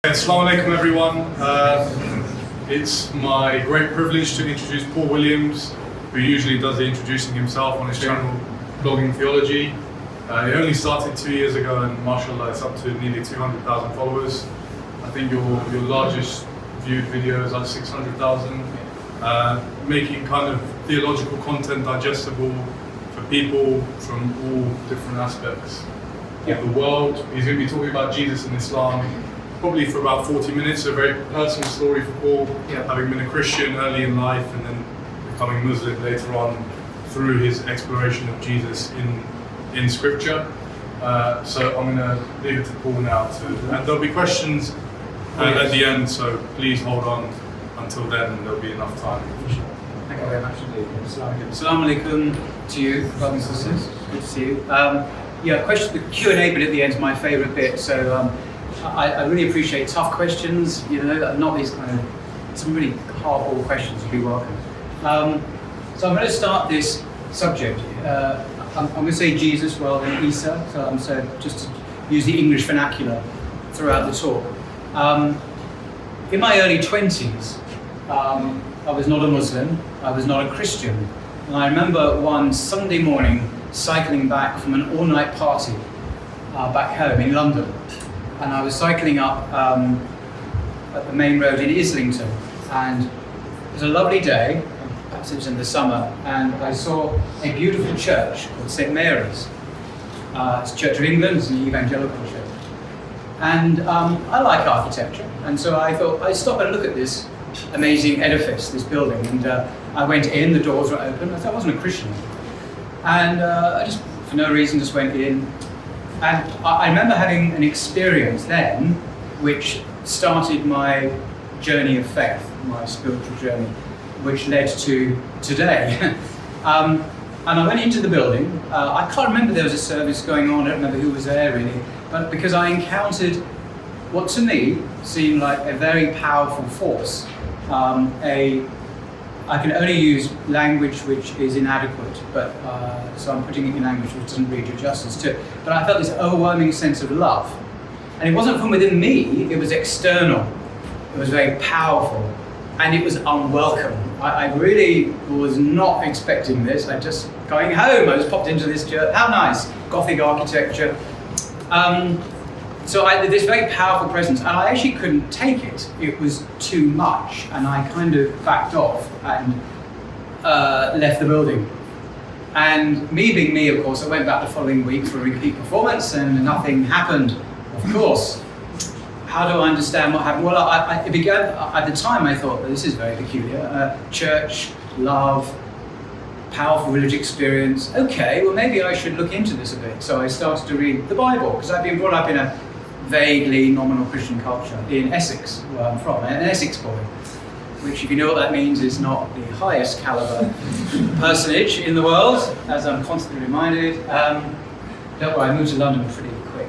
Assalamu alaikum everyone. It's my great privilege to introduce Paul Williams, who usually does the introducing himself on his channel, Blogging Theology. It only started 2 years ago and mashallah it's up to nearly 200,000 followers. I think your largest viewed video is like 600,000. Making kind of theological content digestible for people from all different aspects of the world. He's going to be talking about Jesus and Islam probably for about 40 minutes, a very personal story for Paul, having been a Christian early in life and then becoming Muslim later on through his exploration of Jesus in Scripture. So I'm going to leave it to Paul now, and there'll be questions at the end, so please hold on until then and there'll be enough time. Thank you very much indeed. Assalamu alaikum to you, brothers and sisters. Good to see you. The Q&A bit at the end is my favourite bit, so I really appreciate tough questions, not these kind of, some really hardball questions would be welcome. So I'm going to start this subject. I'm going to say Jesus rather than Isa, so just to use the English vernacular throughout the talk. In my early 20s, I was not a Muslim, I was not a Christian, and I remember one Sunday morning cycling back from an all-night party back home in London. And I was cycling up at the main road in Islington, and it was a lovely day, perhaps it was in the summer, and I saw a beautiful church called St. Mary's. It's a Church of England, it's an evangelical church. And I like architecture, and so I thought I'd stop and look at this amazing edifice, this building, and I went in, the doors were open. I wasn't a Christian, and I just, for no reason, just went in. And I remember having an experience then which started my journey of faith, my spiritual journey, which led to today. And I went into the building. I can't remember there was a service going on, I don't remember who was there really, but because I encountered what to me seemed like a very powerful force. I can only use language which is inadequate, but so I'm putting it in language which doesn't really do justice to it. But I felt this overwhelming sense of love. And it wasn't from within me, it was external. It was very powerful, and it was unwelcome. I really was not expecting this. I just, going home, I just popped into this church. How nice, Gothic architecture. So this very powerful presence, and I actually couldn't take it. It was too much, and I kind of backed off and left the building. And me being me, of course, I went back the following week for a repeat performance, and nothing happened, of course. How do I understand what happened? Well, it began, at the time I thought, this is very peculiar. Church, love, powerful religious experience. Okay, well maybe I should look into this a bit. So I started to read the Bible, because I've been brought up in a vaguely nominal Christian culture in Essex, where I'm from, an Essex boy, which, if you know what that means, is not the highest caliber personage in the world, as I'm constantly reminded. Don't worry, I moved to London pretty quick.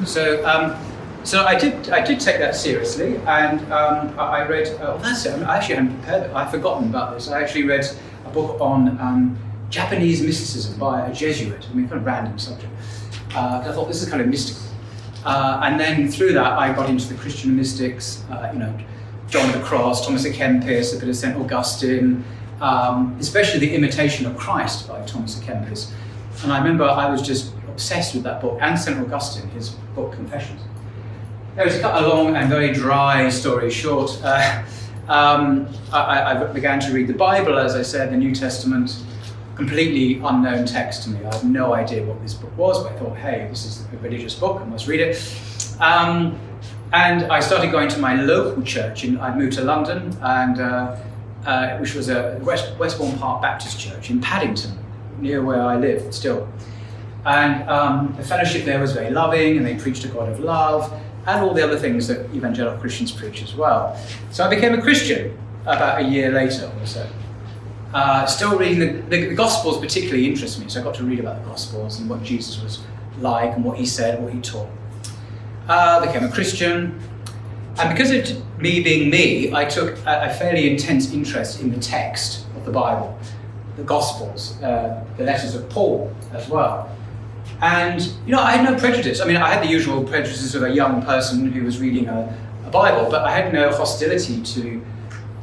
So I did take that seriously, and I read, that's it, I actually hadn't prepared it, I'd forgotten about this. I actually read a book on Japanese mysticism by a Jesuit, kind of random subject. I thought this is kind of mystical. And then through that, I got into the Christian mystics, John of the Cross, Thomas à Kempis, a bit of St. Augustine, especially The Imitation of Christ by Thomas à Kempis. And I remember I was just obsessed with that book, and St. Augustine, his book Confessions. It was to cut a long and very dry story short. I began to read the Bible, as I said, the New Testament, completely unknown text to me. I had no idea what this book was, but I thought, hey, this is a religious book, I must read it. And I started going to my local church. I'd moved to London, and which was a Westbourne Park Baptist Church in Paddington, near where I live still. And the fellowship there was very loving, and they preached a God of love, and all the other things that evangelical Christians preach as well. So I became a Christian about a year later or so. Still reading the Gospels particularly interest me, so I got to read about the Gospels and what Jesus was like and what he said and what he taught. Became a Christian, and because of me being me, I took a fairly intense interest in the text of the Bible, the Gospels, the letters of Paul as well. And, I had no prejudice. I mean, I had the usual prejudices of a young person who was reading a Bible, but I had no hostility to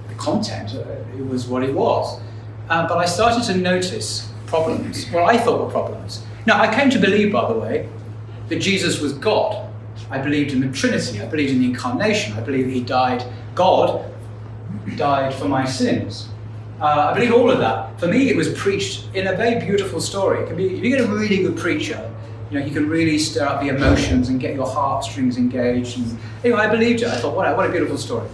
the content. It was what it was. But I started to notice problems, what I thought were problems. Now, I came to believe, by the way, that Jesus was God. I believed in the Trinity. I believed in the Incarnation. I believed he died, God died for my sins. I believe all of that. For me, it was preached in a very beautiful story. It can be, if you get a really good preacher, he can really stir up the emotions and get your heartstrings engaged. And anyway, I believed it. I thought, what a beautiful story.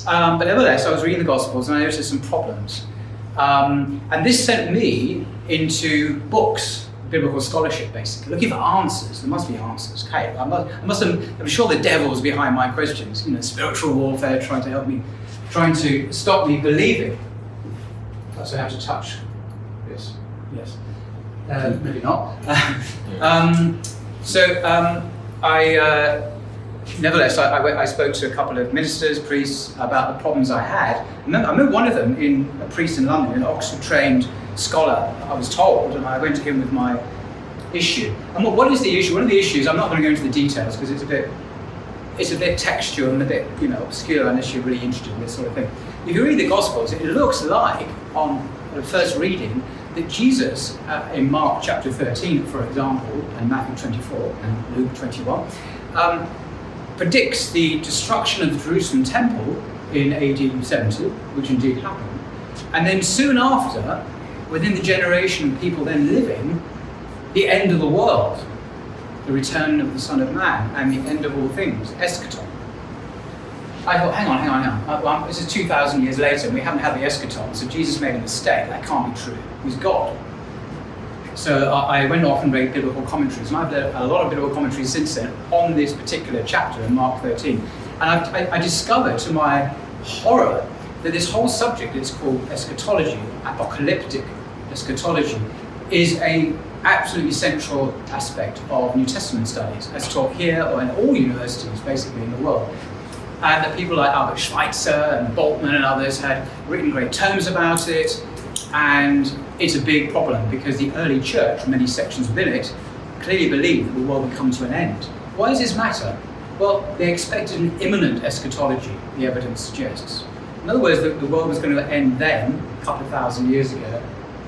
But nevertheless, I was reading the Gospels and I noticed some problems. And this sent me into books, biblical scholarship, basically, looking for answers. There must be answers. Okay, I'm sure the devil's behind my questions. Spiritual warfare, trying to stop me believing. So I have to touch this. Yes. Maybe not. Nevertheless, I spoke to a couple of ministers, priests, about the problems I had. I remember one of them, a priest in London, an Oxford-trained scholar, I was told, and I went to him with my issue. And what is the issue? One of the issues, I'm not going to go into the details because it's a bit textual and a bit obscure unless you're really interested in this sort of thing. If you read the Gospels, it looks like, on the first reading, that Jesus, in Mark chapter 13, for example, and Matthew 24 and Luke 21, predicts the destruction of the Jerusalem temple in AD 70, which indeed happened. And then soon after, within the generation of people then living, the end of the world, the return of the Son of Man, and the end of all things, eschaton. I thought, hang on. This is 2,000 years later, and we haven't had the eschaton, so Jesus made a mistake. That can't be true. He's God. So I went off and read biblical commentaries, and I've read a lot of biblical commentaries since then on this particular chapter in Mark 13. And I discovered, to my horror, that this whole subject, it's called eschatology, apocalyptic eschatology, is a absolutely central aspect of New Testament studies, as taught here or in all universities, basically, in the world. And that people like Albert Schweitzer and Boltman and others had written great tomes about it, and it's a big problem because the early church, many sections within it, clearly believed that the world would come to an end. Why does this matter? Well, they expected an imminent eschatology, the evidence suggests. In other words, the world was going to end then, a couple of thousand years ago,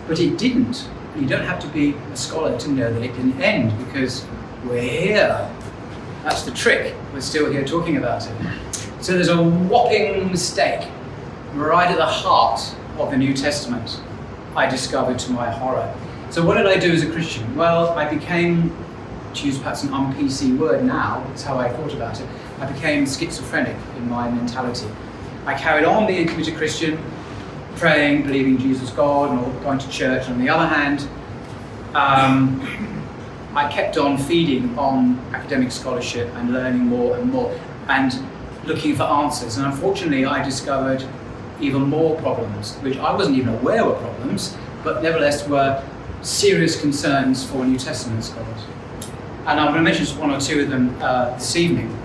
but it didn't. And you don't have to be a scholar to know that it didn't end, because we're here. That's the trick. We're still here talking about it. So there's a whopping mistake right at the heart of the New Testament, I discovered to my horror. So what did I do as a Christian? Well, I became, to use perhaps an un-PC word now, that's how I thought about it, I became schizophrenic in my mentality. I carried on being a committed Christian, praying, believing Jesus God, and going to church. On the other hand, I kept on feeding on academic scholarship and learning more and more, and looking for answers. And unfortunately, I discovered even more problems, which I wasn't even aware were problems, but nevertheless were serious concerns for New Testament scholars. And I'm going to mention just one or two of them this evening,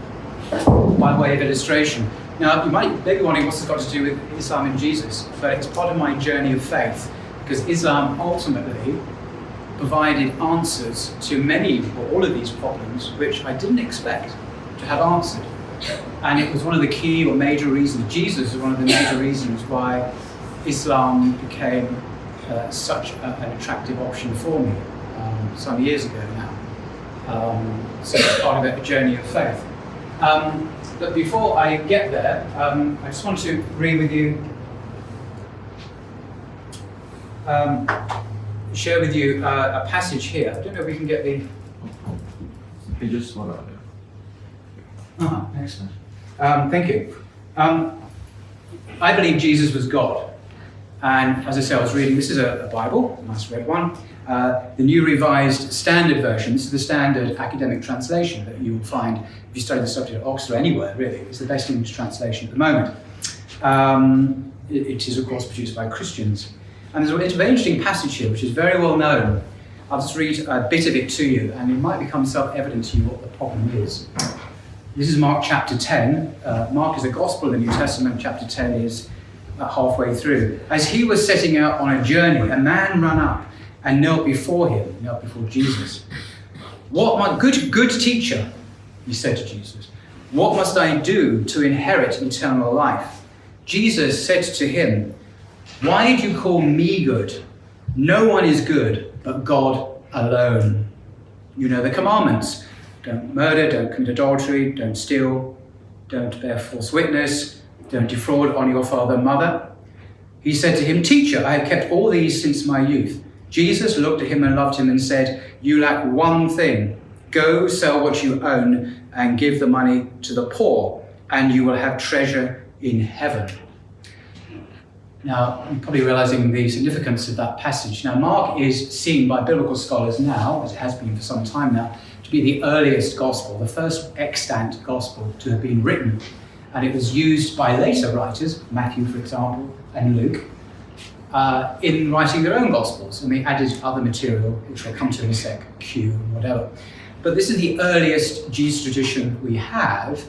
by way of illustration. Now, you might be wondering what's this got to do with Islam and Jesus, but it's part of my journey of faith, because Islam ultimately provided answers to many or all of these problems, which I didn't expect to have answered. And it was one of the key or major reasons, Jesus was one of the major reasons why Islam became such an attractive option for me some years ago now. So it's part of a journey of faith. But before I get there, I just want to read with you, share with you a passage here. I don't know if we can get the... Pages, what are they? Excellent. Thank you. I believe Jesus was God. And as I say, I was reading, this is a Bible, a nice red one. The New Revised Standard Version, this is the standard academic translation that you will find if you study the subject at Oxford or anywhere, really. It's the best English translation at the moment. It is, of course, produced by Christians. And there's a very interesting passage here, which is very well known. I'll just read a bit of it to you, and it might become self-evident to you what the problem is. This is Mark chapter 10. Mark is a gospel in the New Testament. Chapter 10 is halfway through. As he was setting out on a journey, a man ran up and knelt before him, knelt before Jesus. "What my good teacher," he said to Jesus, "what must I do to inherit eternal life?" Jesus said to him, "Why do you call me good? No one is good but God alone. You know the commandments. Don't murder, don't commit adultery, don't steal, don't bear false witness, don't defraud on your father and mother." He said to him, "Teacher, I have kept all these since my youth." Jesus looked at him and loved him and said, "You lack one thing. Go sell what you own and give the money to the poor, and you will have treasure in heaven." Now, you're probably realizing the significance of that passage. Now, Mark is seen by biblical scholars now, as it has been for some time now, to be the earliest gospel, the first extant gospel to have been written. And it was used by later writers, Matthew, for example, and Luke, in writing their own gospels. And they added other material, which we'll come to in a sec, Q and whatever. But this is the earliest Jesus tradition we have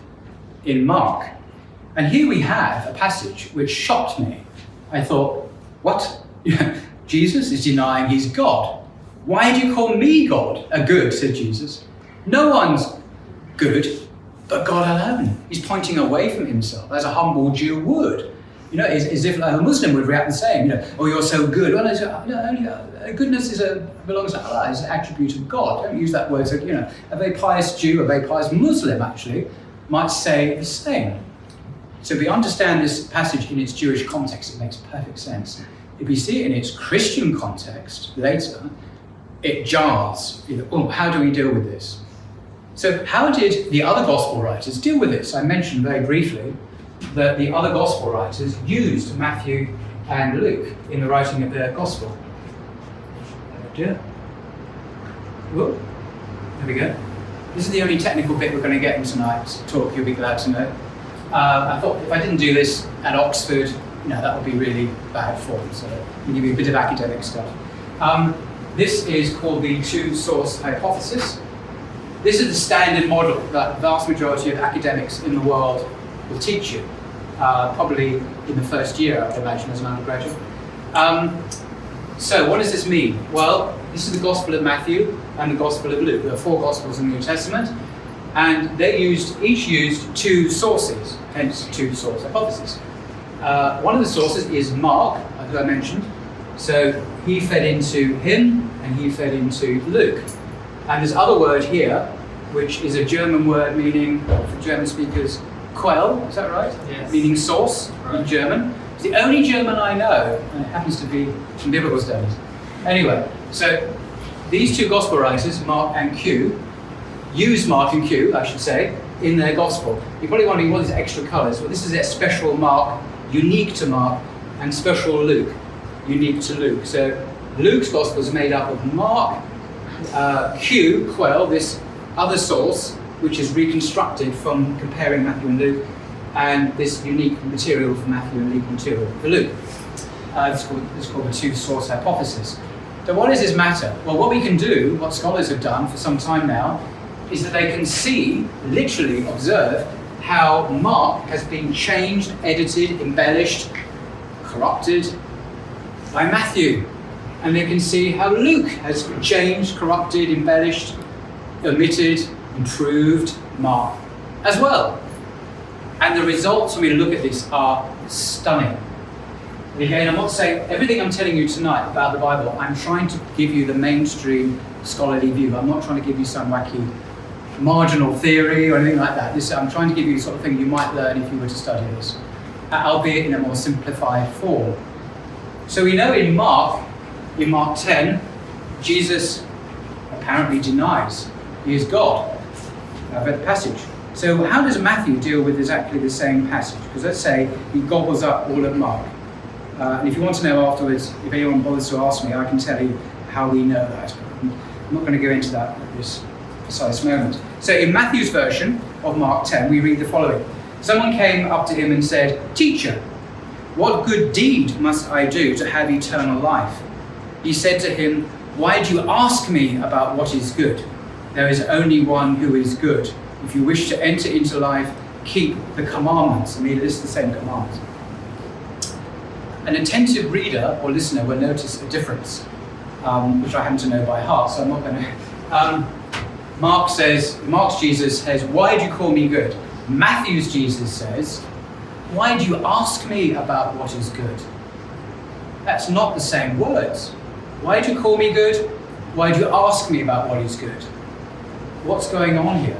in Mark. And here we have a passage which shocked me. I thought, what? Jesus is denying he's God. "Why do you call me God? Good," said Jesus. "No one's good but God alone." He's pointing away from himself, as a humble Jew would. As if a Muslim would react the same. "Oh, you're so good." Well, goodness belongs to Allah. It's an attribute of God. Don't use that word. So, a very pious Jew, a very pious Muslim, actually, might say the same. So if we understand this passage in its Jewish context, it makes perfect sense. If we see it in its Christian context later, it jars. How do we deal with this? So how did the other gospel writers deal with this? I mentioned very briefly that the other gospel writers used Matthew and Luke in the writing of their gospel. Oh dear. Whoop. There we go. This is the only technical bit we're going to get in tonight's talk, you'll be glad to know. I thought if I didn't do this at Oxford, that would be really bad form, so I'll give you a bit of academic stuff. This is called the two-source hypothesis. This is the standard model that the vast majority of academics in the world will teach you, probably in the first year, I would imagine, as an undergraduate. So what does this mean? Well, this is the Gospel of Matthew and the Gospel of Luke. There are 4 Gospels in the New Testament, and each used 2 sources, hence two-source hypothesis. One of the sources is Mark, as I mentioned. So he fed into him, and he fed into Luke. And this other word here, which is a German word meaning, for German speakers, Quell, is that right? Yes. Meaning source in German. It's the only German I know, and it happens to be from biblical studies. Anyway, so these 2 gospel writers, Mark and Q, use Mark and Q, I should say, in their gospel. You're probably wondering what is extra colours. Well, this is their special Mark, unique to Mark, and special Luke, unique to Luke. So Luke's gospel is made up of Mark, Q, Quell, this other source, which is reconstructed from comparing Matthew and Luke, and this unique material for Matthew and unique material for Luke. It's called the two-source hypothesis. So what does this matter? Well, what we can do, what scholars have done for some time now, is that they can see, literally observe, how Mark has been changed, edited, embellished, corrupted by Matthew. And they can see how Luke has changed, corrupted, embellished, omitted, improved Mark as well. And the results, when we look at this, are stunning. And again, I'm not saying everything I'm telling you tonight about the Bible, I'm trying to give you the mainstream scholarly view. I'm not trying to give you some wacky marginal theory or anything like that. I'm trying to give you the sort of thing you might learn if you were to study this, albeit in a more simplified form. So we know in Mark 10, Jesus apparently denies he is God. I've read the passage. So how does Matthew deal with exactly the same passage? Because let's say he gobbles up all of Mark. And if you want to know afterwards, if anyone bothers to ask me, I can tell you how we know that. I'm not going to go into that at this precise moment. So in Matthew's version of Mark 10, we read the following. Someone came up to him and said, "Teacher, what good deed must I do to have eternal life?" He said to him, "Why do you ask me about what is good? There is only one who is good. If you wish to enter into life, keep the commandments." And he lists the same commandments. An attentive reader or listener will notice a difference, which I happen to know by heart, so I'm not going to. Mark's Jesus says, why do you call me good? Matthew's Jesus says, why do you ask me about what is good? That's not the same words. Why do you call me good? Why do you ask me about what is good? What's going on here?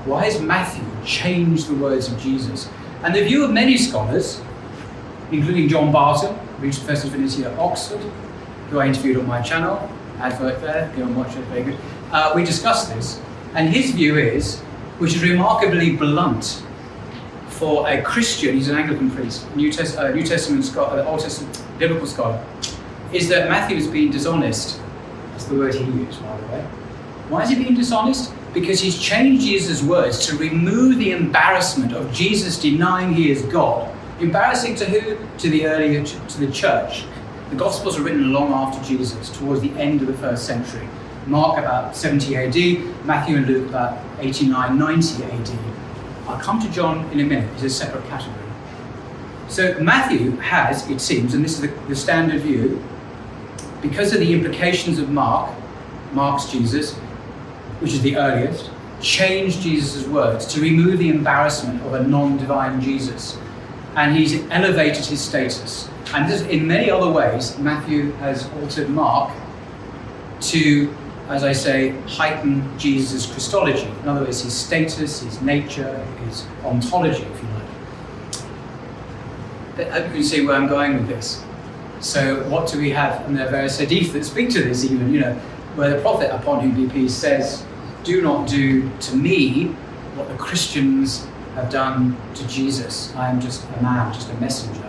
Why has Matthew changed the words of Jesus? And the view of many scholars, including John Barton, Regius Professor of Divinity at Oxford, who I interviewed on my channel, advert there, go and watch it, very good. We discussed this, and his view is, which is remarkably blunt for a Christian, he's an Anglican priest, New Testament scholar, Old Testament biblical scholar, is that Matthew is being dishonest. That's the word he used, by the way. Why is he being dishonest? Because he's changed Jesus' words to remove the embarrassment of Jesus denying he is God. Embarrassing to who? To the church. The Gospels are written long after Jesus, towards the end of the first century. Mark about 70 AD, Matthew and Luke about 89, 90 AD. I'll come to John in a minute, it's a separate category. So Matthew has, it seems, and this is the standard view, because of the implications of Mark's Jesus, which is the earliest, changed Jesus' words to remove the embarrassment of a non-divine Jesus. And he's elevated his status. And this, in many other ways, Matthew has altered Mark to, as I say, heighten Jesus' Christology. In other words, his status, his nature, his ontology, if you like. I hope you can see where I'm going with this. So what do we have? And there are various hadith that speak to this even, where the prophet upon whom be peace says, do not do to me what the Christians have done to Jesus. I am just a man, just a messenger.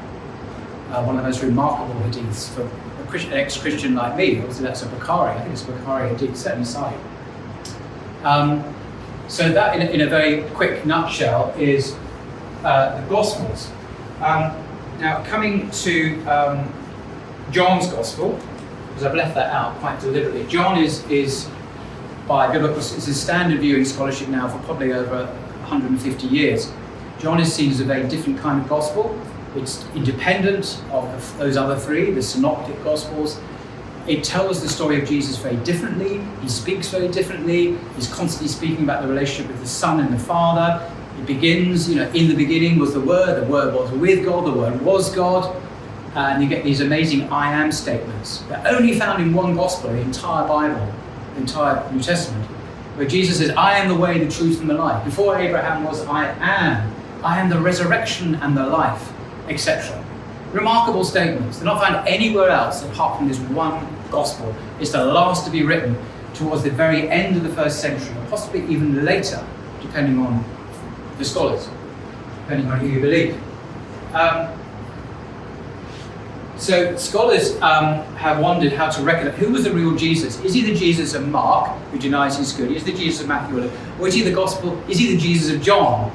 One of the most remarkable hadiths for an ex-Christian like me. Obviously that's a Bukhari. I think it's a Bukhari hadith, certainly Sahih. So that, in a very quick nutshell, is the Gospels. Now, coming to John's Gospel, because I've left that out quite deliberately. John is by biblical, it's a standard view in scholarship now for probably over 150 years. John is seen as a very different kind of gospel. It's independent of those other three, the synoptic gospels. It tells the story of Jesus very differently. He speaks very differently. He's constantly speaking about the relationship with the Son and the Father. It begins, in the beginning was the Word was with God, the Word was God. And you get these amazing I am statements. They're only found in one gospel, the entire Bible, the entire New Testament, where Jesus says, I am the way, the truth, and the life. Before Abraham was, I am the resurrection and the life, etc. Remarkable statements. They're not found anywhere else apart from this one gospel. It's the last to be written towards the very end of the first century, or possibly even later, depending on the scholars, depending on who you believe. So scholars have wondered how to reckon who was the real Jesus. Is he the Jesus of Mark, who denies he's good? Is he the Jesus of Matthew? Or is he the Jesus of John,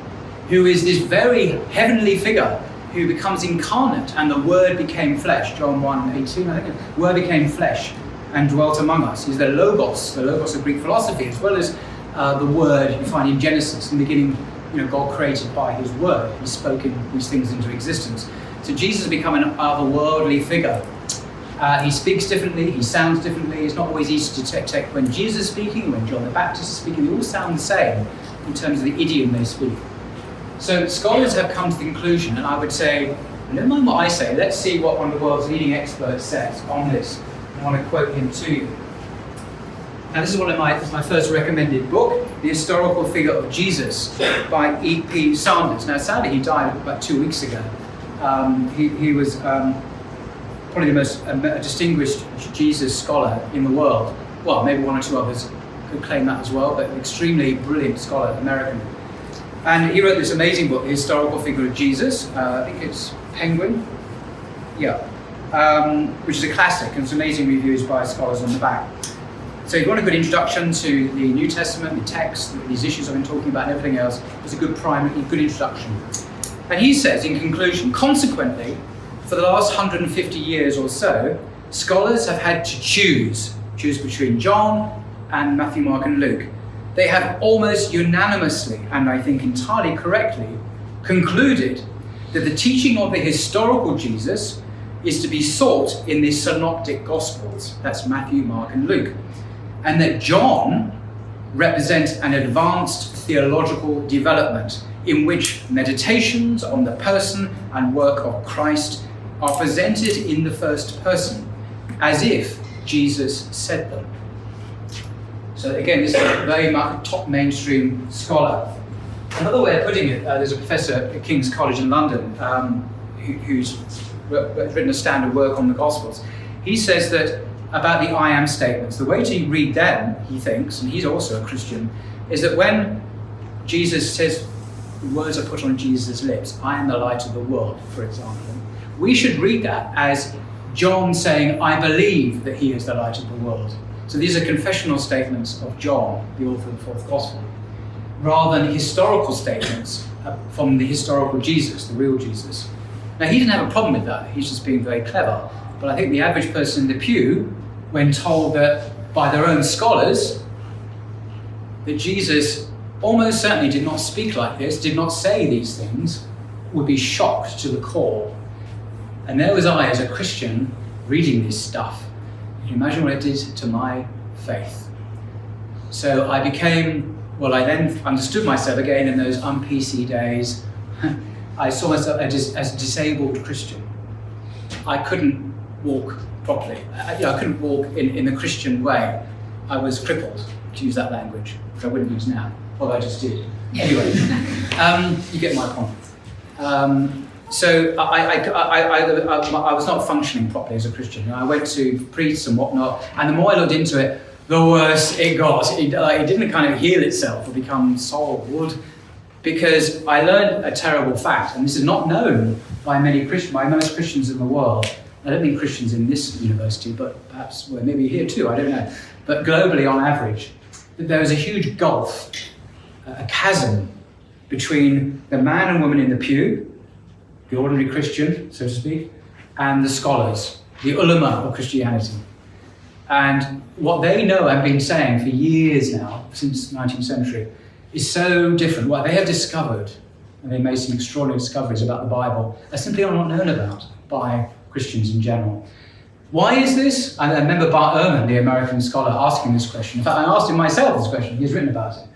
who is this very heavenly figure who becomes incarnate and the Word became flesh? John 1:18, I think. Word became flesh and dwelt among us. He's the Logos of Greek philosophy, as well as the Word you find in Genesis. In the beginning, God created by his Word. He's spoken these things into existence. So Jesus has become an otherworldly figure. He speaks differently, he sounds differently. It's not always easy to detect when Jesus is speaking, when John the Baptist is speaking. They all sound the same in terms of the idiom they speak. So scholars have come to the conclusion, and I would say, never mind what I say, let's see what one of the world's leading experts says on this. I want to quote him to you. Now this is my first recommended book, The Historical Figure of Jesus by E.P. Sanders. Now sadly he died about 2 weeks ago. He was probably the most distinguished Jesus scholar in the world. Well, maybe one or two others could claim that as well, but an extremely brilliant scholar, American. And he wrote this amazing book, The Historical Figure of Jesus. I think it's Penguin. Yeah. Which is a classic, and some amazing reviews by scholars on the back. So if you want a good introduction to the New Testament, the text, these issues I've been talking about and everything else, it's a good good introduction. And he says, in conclusion, consequently, for the last 150 years or so, scholars have had to choose between John and Matthew, Mark, and Luke. They have almost unanimously, and I think entirely correctly, concluded that the teaching of the historical Jesus is to be sought in the synoptic Gospels. That's Matthew, Mark, and Luke. And that John represent an advanced theological development in which meditations on the person and work of Christ are presented in the first person, as if Jesus said them. So again, this is a very much top mainstream scholar. Another way of putting it, there's a professor at King's College in London who's written a standard work on the Gospels. He says that about the I am statements, the way to read them, he thinks, and he's also a Christian, is that when Jesus says, words are put on Jesus' lips, I am the light of the world, for example, we should read that as John saying, I believe that he is the light of the world. So these are confessional statements of John, the author of the fourth Gospel, rather than historical statements from the historical Jesus, the real Jesus. Now, he didn't have a problem with that. He's just being very clever. But I think the average person in the pew, when told that by their own scholars that Jesus almost certainly did not speak like this, did not say these things, would be shocked to the core. And there was I, as a Christian, reading this stuff. Can you imagine what it did to my faith? So I then understood myself again in those un-PC days. I saw myself as a disabled Christian. I couldn't walk properly. I couldn't walk in the Christian way. I was crippled, to use that language, which I wouldn't use now, although I just did. Anyway, you get my point. So I was not functioning properly as a Christian. I went to priests and whatnot, and the more I looked into it, the worse it got. It didn't kind of heal itself or become solid, because I learned a terrible fact, and this is not known by most Christians in the world. I don't think Christians in this university, but perhaps, well, maybe here too, I don't know. But globally, on average, there is a huge gulf, a chasm between the man and woman in the pew, the ordinary Christian, so to speak, and the scholars, the ulama of Christianity. And what they know, I've been saying for years now, since the 19th century, is so different. What they have discovered, and they made some extraordinary discoveries about the Bible, are simply not known about by Christians in general. Why is this? I remember Bart Ehrman, the American scholar, asking this question. In fact, I asked him myself this question. He's written about it.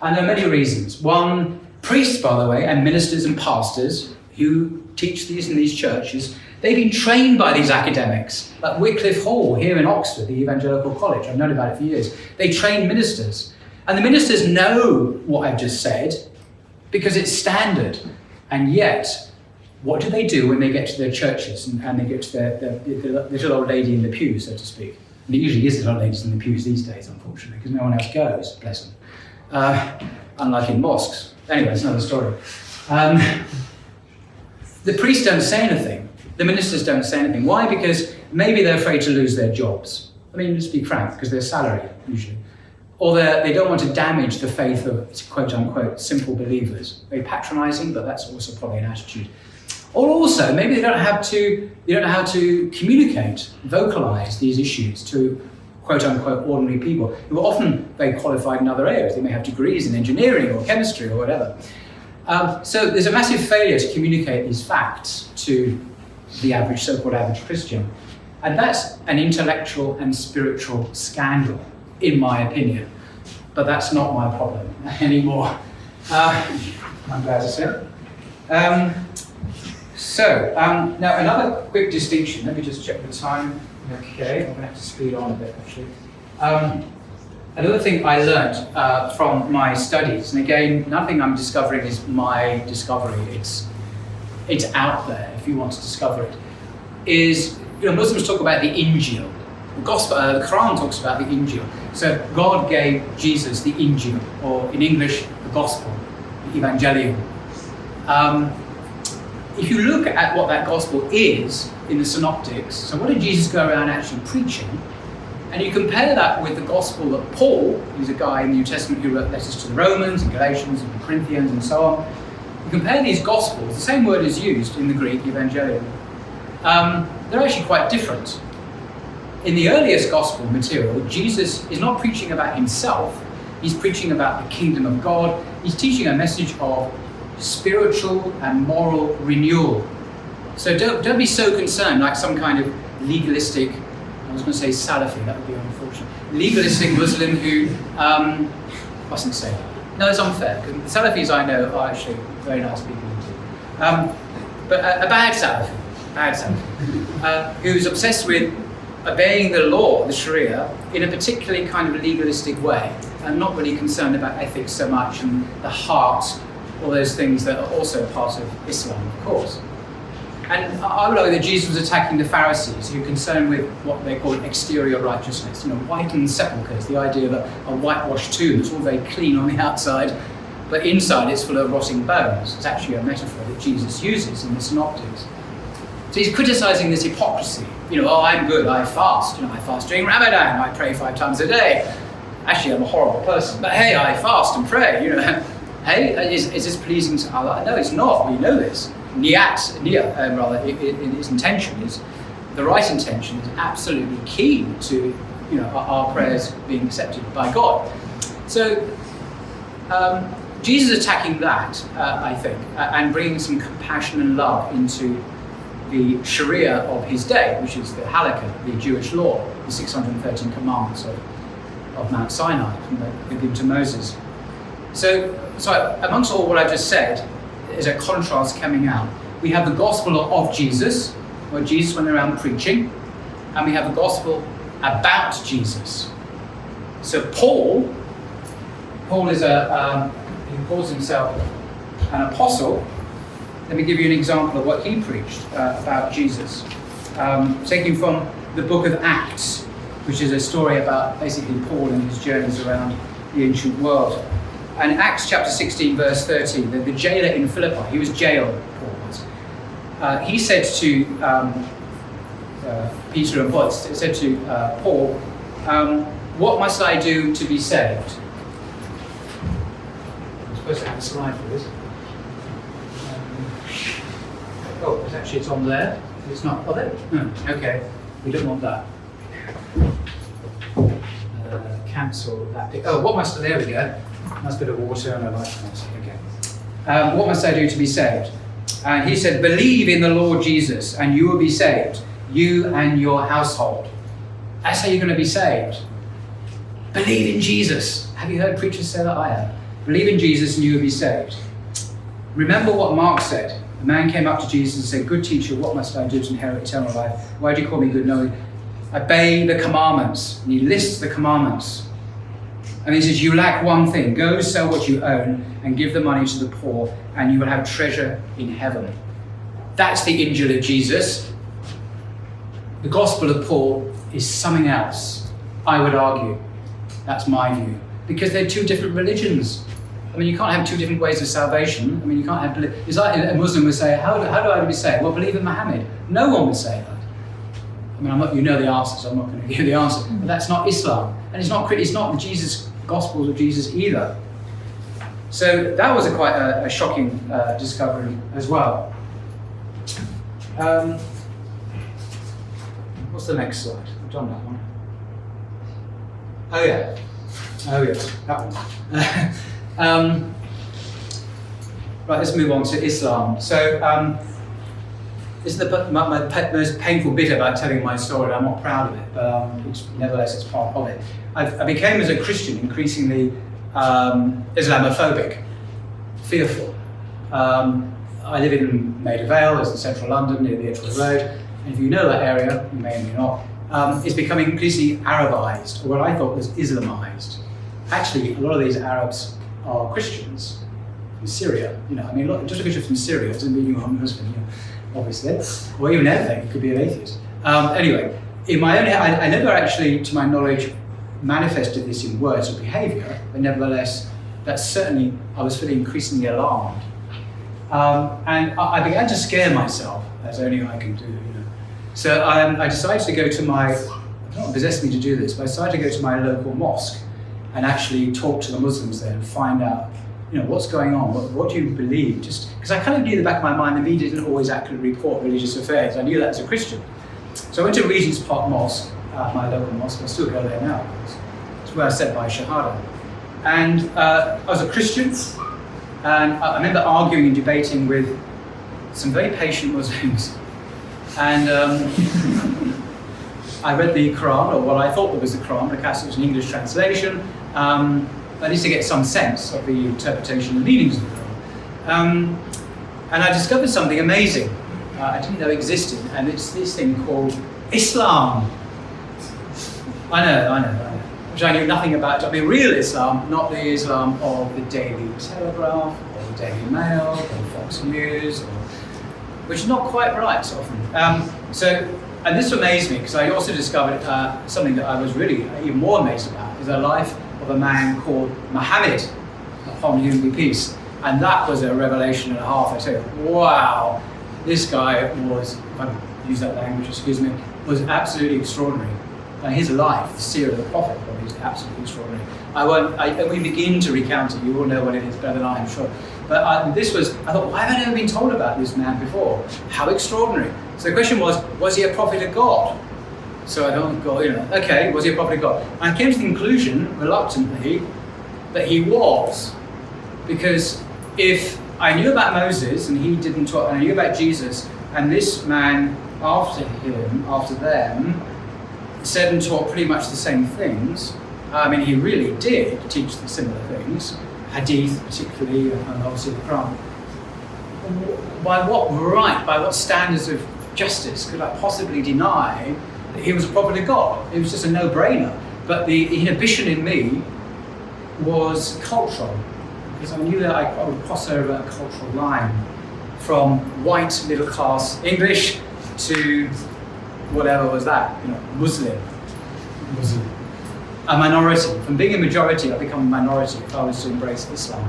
And there are many reasons. One, priests, by the way, and ministers and pastors who teach these in these churches, they've been trained by these academics, like Wycliffe Hall here in Oxford, the Evangelical College. I've known about it for years. They train ministers. And the ministers know what I've just said because it's standard. And yet, what do they do when they get to their churches and they get to the little old lady in the pew, so to speak? And it usually is little ladies in the pews these days, unfortunately, because no one else goes, bless them. Unlike in mosques. Anyway, it's another story. The priests don't say anything. The ministers don't say anything. Why? Because maybe they're afraid to lose their jobs. I mean, let's be frank, because they're salary, usually. Or they don't want to damage the faith of, quote-unquote, simple believers. Very patronizing, but that's also probably an attitude. Or also, maybe they don't know how to communicate, vocalize these issues to quote-unquote ordinary people who are often very qualified in other areas. They may have degrees in engineering or chemistry or whatever. So there's a massive failure to communicate these facts to the average, so-called average Christian. And that's an intellectual and spiritual scandal, in my opinion. But that's not my problem anymore. I'm glad to say. Now another quick distinction. Let me just check the time. Okay, I'm going to have to speed on a bit, actually. Another thing I learned from my studies, and again, nothing I'm discovering is my discovery. It's out there if you want to discover it. Is, Muslims talk about the Injil. The Gospel, the Qur'an talks about the Injil. So God gave Jesus the Injil, or in English, the Gospel, the Evangelium. If you look at what that Gospel is in the Synoptics, so what did Jesus go around actually preaching? And you compare that with the Gospel that Paul, who's a guy in the New Testament who wrote letters to the Romans and Galatians and Corinthians and so on. You compare these Gospels, the same word is used in the Greek, Evangelium. They're actually quite different. In the earliest Gospel material, Jesus is not preaching about himself, he's preaching about the kingdom of God. He's teaching a message of spiritual and moral renewal. So don't be so concerned, like some kind of legalistic, was going to say Salafi, that would be unfortunate. Legalistic Muslim who, mustn't say that. No, it's unfair, because the Salafis I know are actually very nice people indeed. But a bad Salafi, who's obsessed with obeying the law, the Sharia, in a particularly kind of legalistic way, and not really concerned about ethics so much and the heart, all those things that are also part of Islam, of course. And I would argue that Jesus was attacking the Pharisees, who were concerned with what they call exterior righteousness, whitened sepulchres, the idea that a whitewashed tomb is all very clean on the outside, but inside it's full of rotting bones. It's actually a metaphor that Jesus uses in the Synoptics. So he's criticizing this hypocrisy. I'm good, I fast. I fast during Ramadan, I pray 5 times a day. Actually, I'm a horrible person, but hey, I fast and pray. Hey, is this pleasing to Allah? No, it's not. We know this. Niyat, his intention is, the right intention is absolutely key to our prayers being accepted by God. So Jesus attacking that, I think, and bringing some compassion and love into the Sharia of his day, which is the Halakha, the Jewish law, the 613 commandments of Mount Sinai, given to Moses. So amongst all what I've just said, is a contrast coming out. We have the gospel of Jesus, where Jesus went around preaching, and we have the gospel about Jesus. So Paul is he calls himself an apostle. Let me give you an example of what he preached about Jesus. Taking from the book of Acts, which is a story about basically Paul and his journeys around the ancient world. And Acts chapter 16, verse 13, the jailer in Philippi, he was jailed, Paul was. He said to Peter and Paul, said to Paul, what must I do to be saved? I'm supposed to have a slide for this. It's on there. It's not. Oh, there. Okay. We don't want that. Cancel that. There we go. Nice bit of water and a light. Okay. What must I do to be saved? And he said, believe in the Lord Jesus and you will be saved, you and your household. That's how you're going to be saved. Believe in Jesus. Have you heard preachers say that? I have. Believe in Jesus and you will be saved. Remember what Mark said. A man came up to Jesus and said, good teacher, what must I do to inherit eternal life? Why do you call me good? No, obey the commandments. And he lists the commandments. And he says, you lack one thing. Go sell what you own and give the money to the poor, and you will have treasure in heaven. That's the Injil of Jesus. The Gospel of Paul is something else, I would argue. That's my view. Because they're two different religions. I mean, you can't have two different ways of salvation. I mean, you can't have... It's like a Muslim would say, how do I be saved? Well, believe in Muhammad. No one would say that. I mean, you know the answer, so I'm not going to give you the answer. But that's not Islam. And it's not the Jesus Gospels of Jesus either. So that was quite a shocking discovery as well. What's the next slide? I've done that one. Oh yeah, that one. Right, let's move on to Islam. So this is my most painful bit about telling my story. I'm not proud of it, but nevertheless it's part of it. I became, as a Christian, increasingly Islamophobic, fearful. I live in Maida Vale, it's in central London, near the Edgewood Road, and if you know that area, you may or may not, it's becoming increasingly Arabized, or what I thought was Islamized. Actually, a lot of these Arabs are Christians from Syria. Look, just because you're from Syria doesn't mean you're a Muslim, obviously, or even anything. You could be an atheist. Anyway, in my own head, I never actually, to my knowledge, manifested this in words or behaviour, but nevertheless, I was feeling increasingly alarmed. And I began to scare myself, as only I can do. So I decided to go to I don't know what possessed me to do this, but I decided to go to my local mosque and actually talk to the Muslims there and find out, what's going on, what do you believe? Just because I kind of knew in the back of my mind the media didn't always accurately report religious affairs. I knew that as a Christian. So I went to Regent's Park Mosque, my local mosque. I still go there now. It's where I said my Shahada. And I was a Christian, and I remember arguing and debating with some very patient Muslims. And I I read the Qur'an, or what I thought was the Qur'an, because it was an English translation, at least to get some sense of the interpretation and meanings of the Qur'an. And I discovered something amazing I didn't know existed, and it's this thing called Islam. I know. Which I knew nothing about. I mean, real Islam, not the Islam of the Daily Telegraph, or the Daily Mail, or Fox News, which is not quite right often. And this amazed me, because I also discovered something that I was really even more amazed about, is the life of a man called Muhammad, upon whom be peace. And that was a revelation and a half. I said, wow, this guy was, if I use that language, excuse me, was absolutely extraordinary. And his life, the seer of the prophet, was absolutely extraordinary. I we begin to recount it. You all know what it is better than I am sure. But I thought, why have I never been told about this man before? How extraordinary. So the question was he a prophet of God? So I don't go, okay, was he a prophet of God? And I came to the conclusion, reluctantly, that he was. Because if I knew about Moses and he didn't talk, and I knew about Jesus, and this man after them, said and taught pretty much the same things. I mean, he really did teach the similar things, hadith particularly, and obviously the Qur'an. By what standards of justice could I possibly deny that he was a prophet of God? It was just a no-brainer. But the inhibition in me was cultural, because I knew that I would cross over a cultural line from white middle-class English to whatever was that, Muslim. A minority. From being a majority, I become a minority if I was to embrace Islam.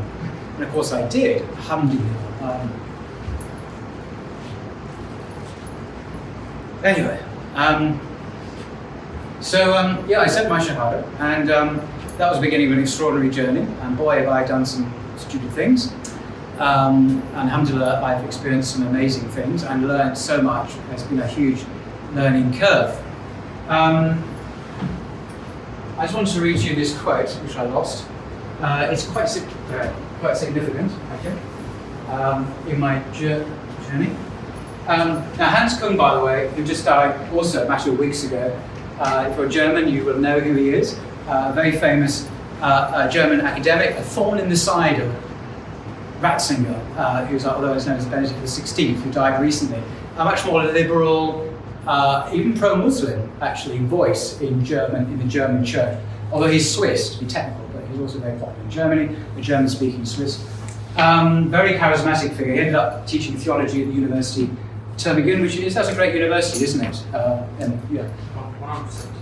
And of course I did, alhamdulillah. Anyway, I said my shahada, and that was the beginning of an extraordinary journey, and boy have I done some stupid things. Alhamdulillah, I've experienced some amazing things and learned so much. It's been a huge learning curve. I just wanted to read you this quote, which I lost. It's quite significant, in my journey. Now, Hans Kung, by the way, who just died also a matter of weeks ago, if you're German, you will know who he is. A very famous German academic, a thorn in the side of Ratzinger, who's otherwise known as Benedict XVI, who died recently. A much more liberal, even pro-Muslim, actually, voice in the German church. Although he's Swiss, to be technical, but he's also very popular in Germany, the German-speaking Swiss. Very charismatic figure. He ended up teaching theology at the University of Tübingen, that's a great university, isn't it? It's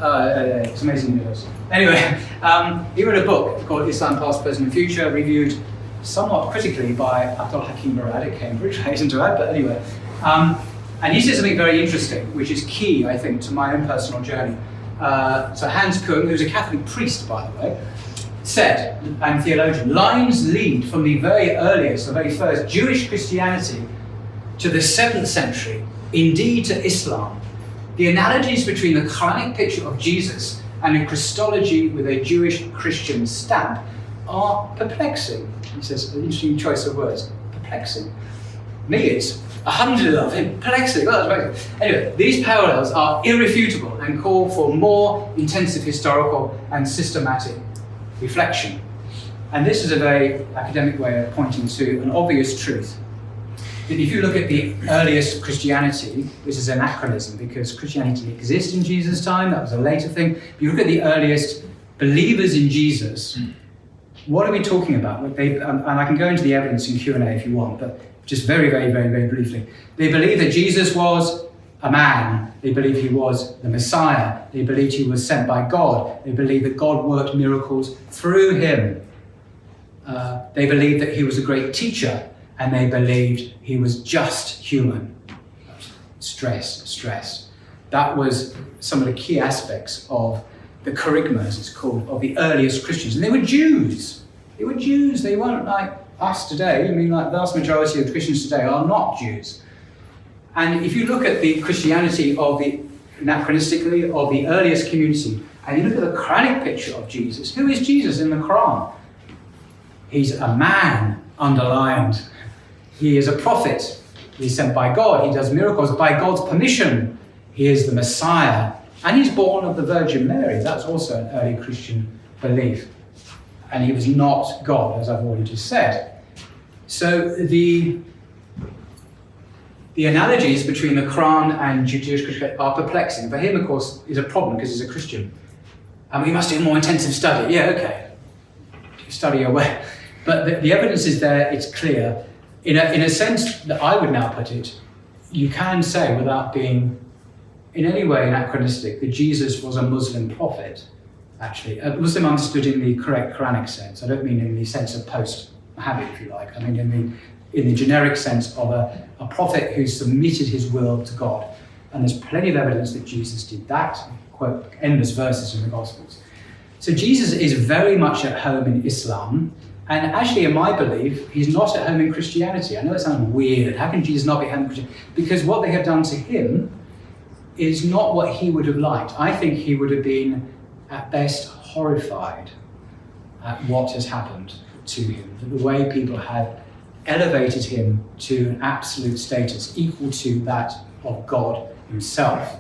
an amazing university. Anyway, he wrote a book called Islam, Past, Present and Future, reviewed somewhat critically by Abdul Hakim Murad at Cambridge, I hasten to add, but anyway. And he said something very interesting, which is key, I think, to my own personal journey. So Hans Kung, who's a Catholic priest, by the way, said, and theologian, lines lead from the very earliest, the very first Jewish Christianity to the 7th century, indeed to Islam. The analogies between the Quranic picture of Jesus and a Christology with a Jewish Christian stamp are perplexing. He says, an interesting choice of words, perplexing. Me, it's alhamdulillah, perplexing. Well, that's amazing. Anyway, these parallels are irrefutable and call for more intensive historical and systematic reflection. And this is a very academic way of pointing to an obvious truth. That if you look at the earliest Christianity, this is anachronism because Christianity didn't exist in Jesus' time, that was a later thing. If you look at the earliest believers in Jesus, what are we talking about? And I can go into the evidence in Q&A if you want, but just very, very, very, very briefly. They believed that Jesus was a man. They believed he was the Messiah. They believed he was sent by God. They believed that God worked miracles through him. They believed that he was a great teacher, and they believed he was just human. Stress. That was some of the key aspects of the kerygma, as it's called, of the earliest Christians. And they were Jews. They weren't like us today. I mean, like the vast majority of Christians today are not Jews. And if you look at the Christianity anachronistically, of the earliest community, and you look at the Quranic picture of Jesus, who is Jesus in the Quran? He's a man, underlined. He is a prophet. He's sent by God. He does miracles by God's permission. He is the Messiah. And he's born of the Virgin Mary. That's also an early Christian belief. And he was not God, as I've already just said. So the analogies between the Qur'an and Jewish Christianity are perplexing. For him, of course, is a problem because he's a Christian. And we must do more intensive study. Yeah, okay. Study away. But the evidence is there, it's clear. In a sense that I would now put it, you can say without being in any way anachronistic that Jesus was a Muslim prophet, actually. A Muslim understood in the correct Quranic sense. I don't mean in the sense of post-Muhammad, if you like. I mean in the generic sense of a prophet who submitted his will to God. And there's plenty of evidence that Jesus did that. Quote endless verses in the Gospels. So Jesus is very much at home in Islam. And actually, in my belief, he's not at home in Christianity. I know it sounds weird. How can Jesus not be at home in Christianity? Because what they have done to him is not what he would have liked. I think he would have been, at best, horrified at what has happened to him. The way people have elevated him to an absolute status equal to that of God himself.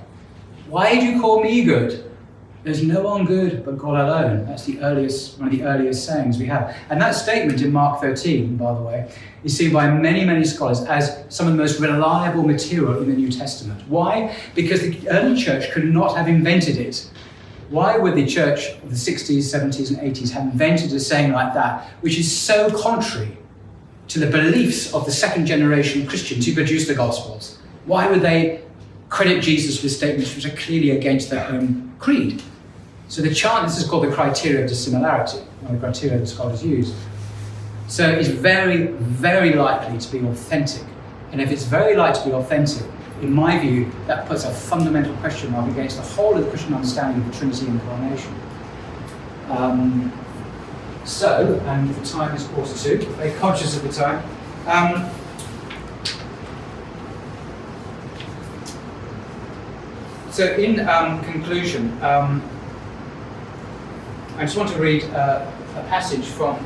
Why do you call me good? There's no one good but God alone. That's one of the earliest sayings we have. And that statement in Mark 13, by the way, is seen by many, many scholars as some of the most reliable material in the New Testament. Why? Because the early church could not have invented it. Why would the church of the 60s, 70s, and 80s have invented a saying like that, which is so contrary to the beliefs of the second generation Christians who produced the Gospels? Why would they credit Jesus with statements which are clearly against their own creed? So this is called the criteria of dissimilarity, one of the criteria that scholars use. So it's very, very likely to be authentic. And if it's very likely to be authentic, in my view, that puts a fundamental question mark against the whole of the Christian understanding of the Trinity and Incarnation. And the time is 1:45, very conscious of the time. So in conclusion, I just want to read a passage from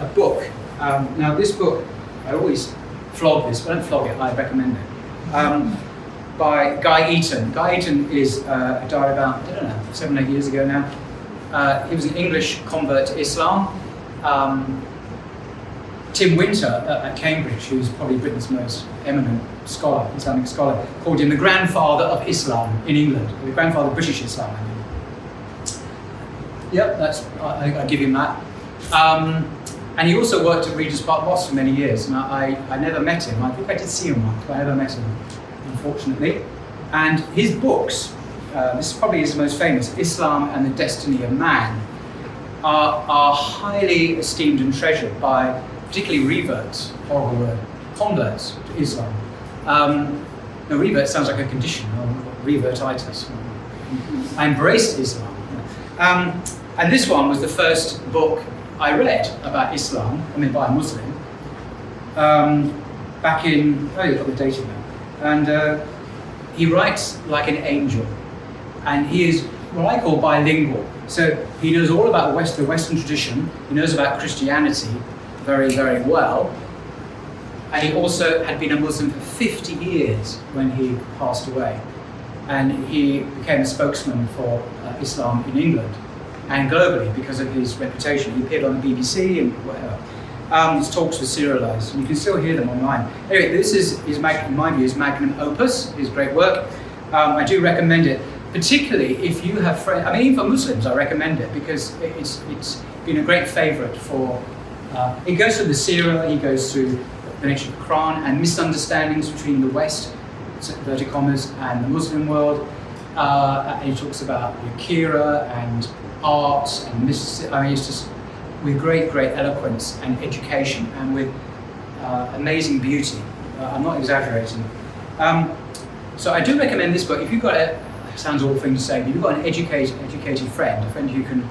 a book. Now this book, I always flog this, but I don't flog it, I recommend it. By Guy Eaton. Guy Eaton died about, 7 or 8 years ago now. He was an English convert to Islam. Tim Winter at Cambridge, who's probably Britain's most eminent scholar, Islamic scholar, called him the grandfather of Islam in England, the grandfather of British Islam, I mean. Yep, I give him that. And he also worked at Regent's Park Mosque for many years, and I never met him. I think I did see him once, but I never met him, unfortunately. And his books, this is probably his most famous, Islam and the Destiny of Man, are highly esteemed and treasured by particularly reverts, horrible word, converts to Islam. No, revert sounds like a condition, revertitis. I embraced Islam. And this one was the first book I read about Islam, by a Muslim, back in, you've got the date in there. And he writes like an angel. And he is what I call bilingual. So he knows all about the Western tradition, he knows about Christianity very, very well. And he also had been a Muslim for 50 years when he passed away. And he became a spokesman for Islam in England and globally because of his reputation. He appeared on the BBC and whatever. His talks were serialized, and you can still hear them online. Anyway, this is, in my view, his magnum opus, his great work. I do recommend it, particularly if you have friends, even for Muslims, I recommend it because it's been a great favorite for, it goes through the Sirah, he goes through the nature of the Qur'an and misunderstandings between the West, inverted commas, and the Muslim world. And he talks about Nicaea and arts and mysticism. It's just with great, great eloquence and education and with amazing beauty. I'm not exaggerating. So I do recommend this book. If you've got it sounds awful thing to say, but if you've got an educated friend, a friend who can,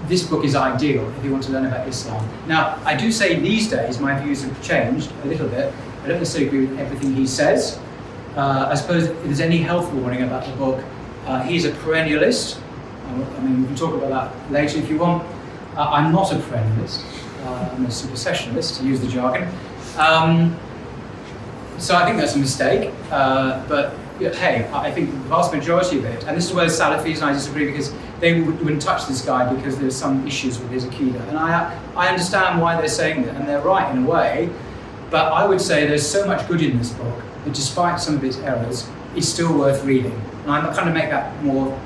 this book is ideal if you want to learn about Islam. Now, I do say these days my views have changed a little bit. I don't necessarily agree with everything he says. I suppose if there's any health warning about the book, he's a perennialist. We can talk about that later if you want. I'm not a perennialist. I'm a supersessionalist, to use the jargon. So I think that's a mistake. But hey, I think the vast majority of it, and this is where the Salafis and I disagree, because they wouldn't touch this guy because there's some issues with his Aqidah. And I understand why they're saying that, and they're right in a way, but I would say there's so much good in this book that despite some of its errors, it's still worth reading. And I'm kind of make that more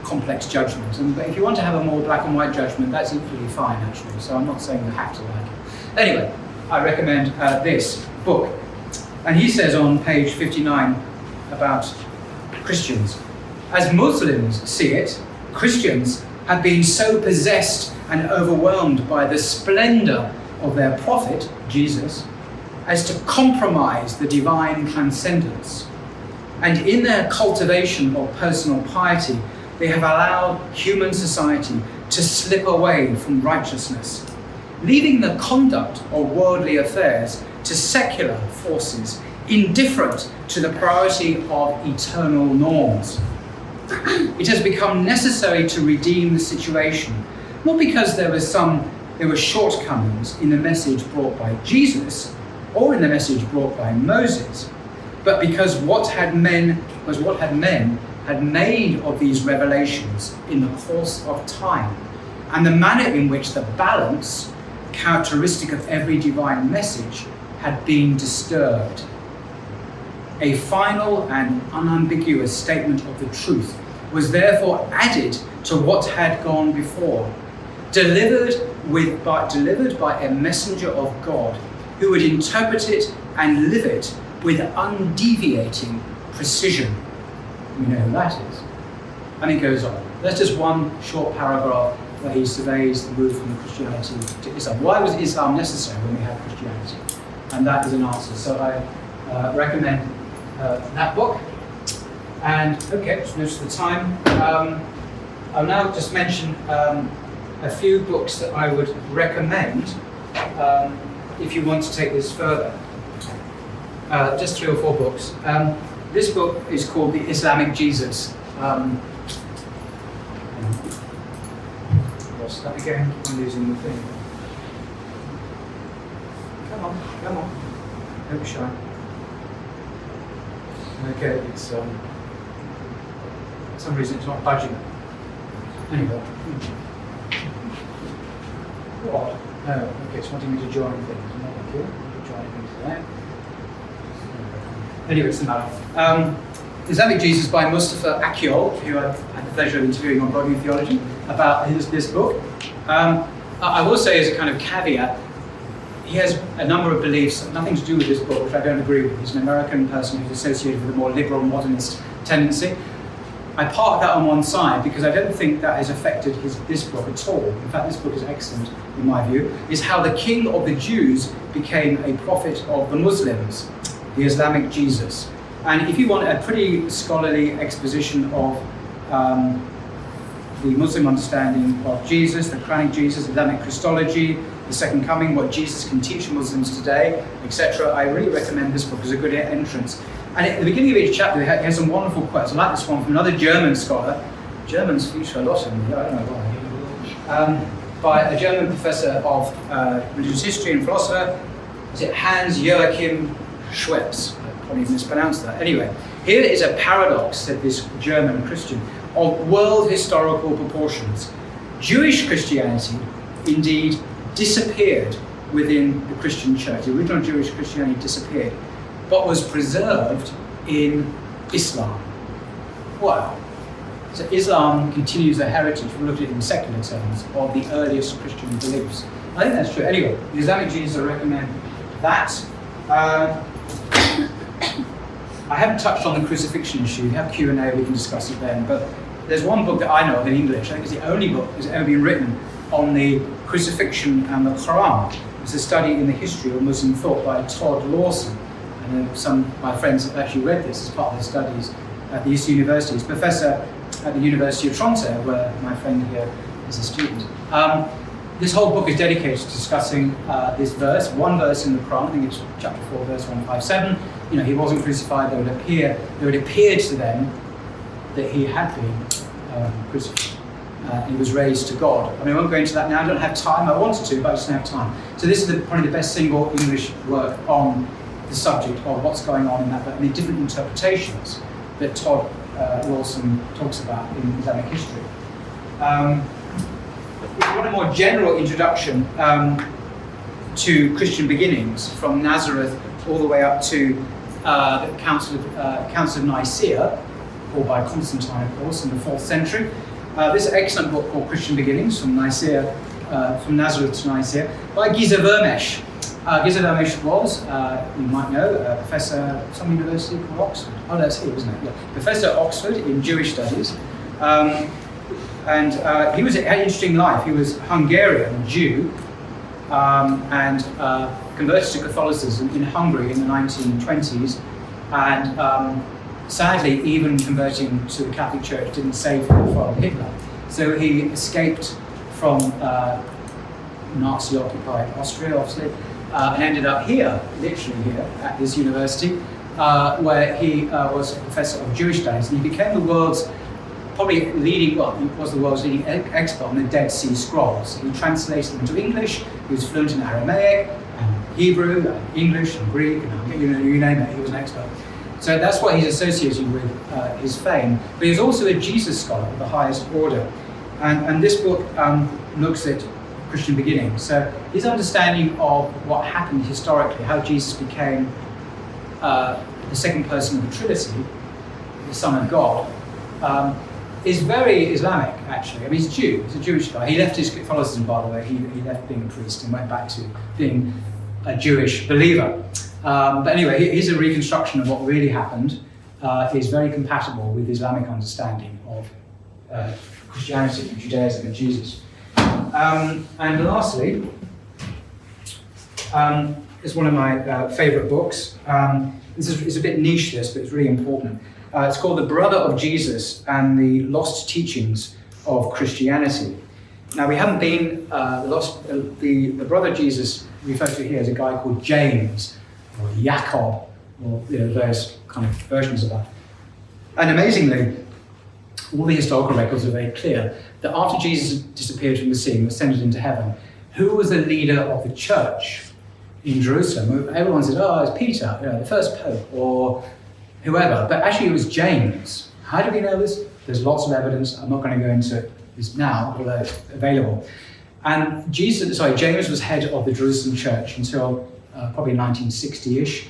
complex judgment. But if you want to have a more black and white judgment, that's equally fine, actually. So I'm not saying you have to like it. Anyway, I recommend this book. And he says on page 59 about Christians. As Muslims see it, Christians have been so possessed and overwhelmed by the splendor of their prophet, Jesus, as to compromise the divine transcendence. And in their cultivation of personal piety, they have allowed human society to slip away from righteousness, leaving the conduct of worldly affairs to secular forces, indifferent to the priority of eternal norms. It has become necessary to redeem the situation, not because there were shortcomings in the message brought by Jesus or in the message brought by Moses, but because what men had made of these revelations in the course of time, and the manner in which the balance, characteristic of every divine message, had been disturbed. A final and unambiguous statement of the truth was therefore added to what had gone before, delivered by a messenger of God who would interpret it and live it with undeviating precision. We know who that is. And it goes on. That's just one short paragraph where he surveys the move from Christianity to Islam. Why was Islam necessary when we had Christianity? And that is an answer. So I recommend that book. And okay, just notice the time. I'll now just mention a few books that I would recommend if you want to take this further. Just 3 or 4 books. This book is called The Islamic Jesus. What's that again? I'm losing the thing. Come on. Don't be shy. Okay, it's for some reason it's not budging. Anyway. What? Oh, okay, it's wanting me to join things. Not here. Join things there. Anyway, it's the matter. Islamic Jesus by Mustafa Akyol, who I've had the pleasure of interviewing on Blogging Theology, about this book. I will say as a kind of caveat, he has a number of beliefs, nothing to do with this book, which I don't agree with. He's an American person who's associated with a more liberal modernist tendency. I park that on one side because I don't think that has affected this book at all. In fact, this book is excellent, in my view. Is how the king of the Jews became a prophet of the Muslims, the Islamic Jesus. And if you want a pretty scholarly exposition of the Muslim understanding of Jesus, the Quranic Jesus, Islamic Christology, the Second Coming, what Jesus can teach Muslims today, etc., I really recommend this book as a good entrance. And at the beginning of each chapter, he has some wonderful quotes. I like this one from another German scholar. Germans feature a lot in me, I don't know why. By a German professor of religious history and philosopher, is it Hans Joachim Schweppes? I probably mispronounced that. Anyway, here is a paradox, said this German Christian, of world historical proportions. Jewish Christianity, indeed, disappeared within the Christian church. The original Jewish Christianity disappeared, but was preserved in Islam. Wow. So Islam continues a heritage, if we look at it in secular terms, of the earliest Christian beliefs. I think that's true. Anyway, the Islamic Jesus, I recommend that. I haven't touched on the crucifixion issue. We have Q&A, we can discuss it then. But there's one book that I know of in English, I think it's the only book that's ever been written on the crucifixion and the Qur'an. It's a study in the history of Muslim thought by Todd Lawson. I know some of my friends have actually read this as part of their studies at the East University. He's a professor at the University of Toronto, where my friend here is a student. This whole book is dedicated to discussing this verse, one verse in the Quran. I think it's chapter 4, verse 157. You know, he wasn't crucified. It would appear to them that he had been crucified. He was raised to God. I mean, I won't go into that now. I don't have time. I wanted to, but I just don't have time. So this is probably the best single English work on the subject of what's going on in that, but the different interpretations that Todd Wilson talks about in Islamic history. If you want a more general introduction to Christian beginnings, from Nazareth all the way up to the Council of Nicaea, called by Constantine, of course, in the 4th century. This excellent book called Christian Beginnings, from Nicaea, from Nazareth to Nicaea, by Giza Vermesh. Giza Vermesh was, you might know, a professor at some university called Oxford. Oh, that's here, isn't it? Yeah. Professor at Oxford in Jewish studies. And he had an interesting life. He was Hungarian Jew and converted to Catholicism in Hungary in the 1920s. And sadly, even converting to the Catholic Church didn't save him from Hitler. So he escaped from Nazi-occupied Austria, obviously, and ended up here, literally here, at this university, where he was a professor of Jewish studies, and he became the world's probably leading, well, he was the world's leading expert on the Dead Sea Scrolls. He translated them into English. He was fluent in Aramaic, and Hebrew, and English, and Greek, and you name it, he was an expert. So that's what he's associated with his fame. But he's also a Jesus scholar of the highest order. And this book looks at Christian beginnings. So his understanding of what happened historically, how Jesus became the second person of the Trinity, the Son of God, is very Islamic, actually. I mean, he's Jew, he's a Jewish guy. He left his Catholicism, by the way. He left being a priest and went back to being a Jewish believer. But anyway, his reconstruction of what really happened is very compatible with Islamic understanding of Christianity and Judaism and Jesus. And lastly, is one of my favourite books. This is a bit niche, this, but it's really important. It's called The Brother of Jesus and the Lost Teachings of Christianity. Now, we haven't been, the Brother of Jesus referred to here as a guy called James, or Jacob, or various kind of versions of that. And amazingly, all the historical records are very clear that after Jesus disappeared from the scene, was ascended into heaven, who was the leader of the church in Jerusalem? Everyone said, oh, it's Peter, the first pope, or whoever. But actually it was James. How do we know this? There's lots of evidence. I'm not going to go into this now, although it's available. And James was head of the Jerusalem church until probably 1960-ish,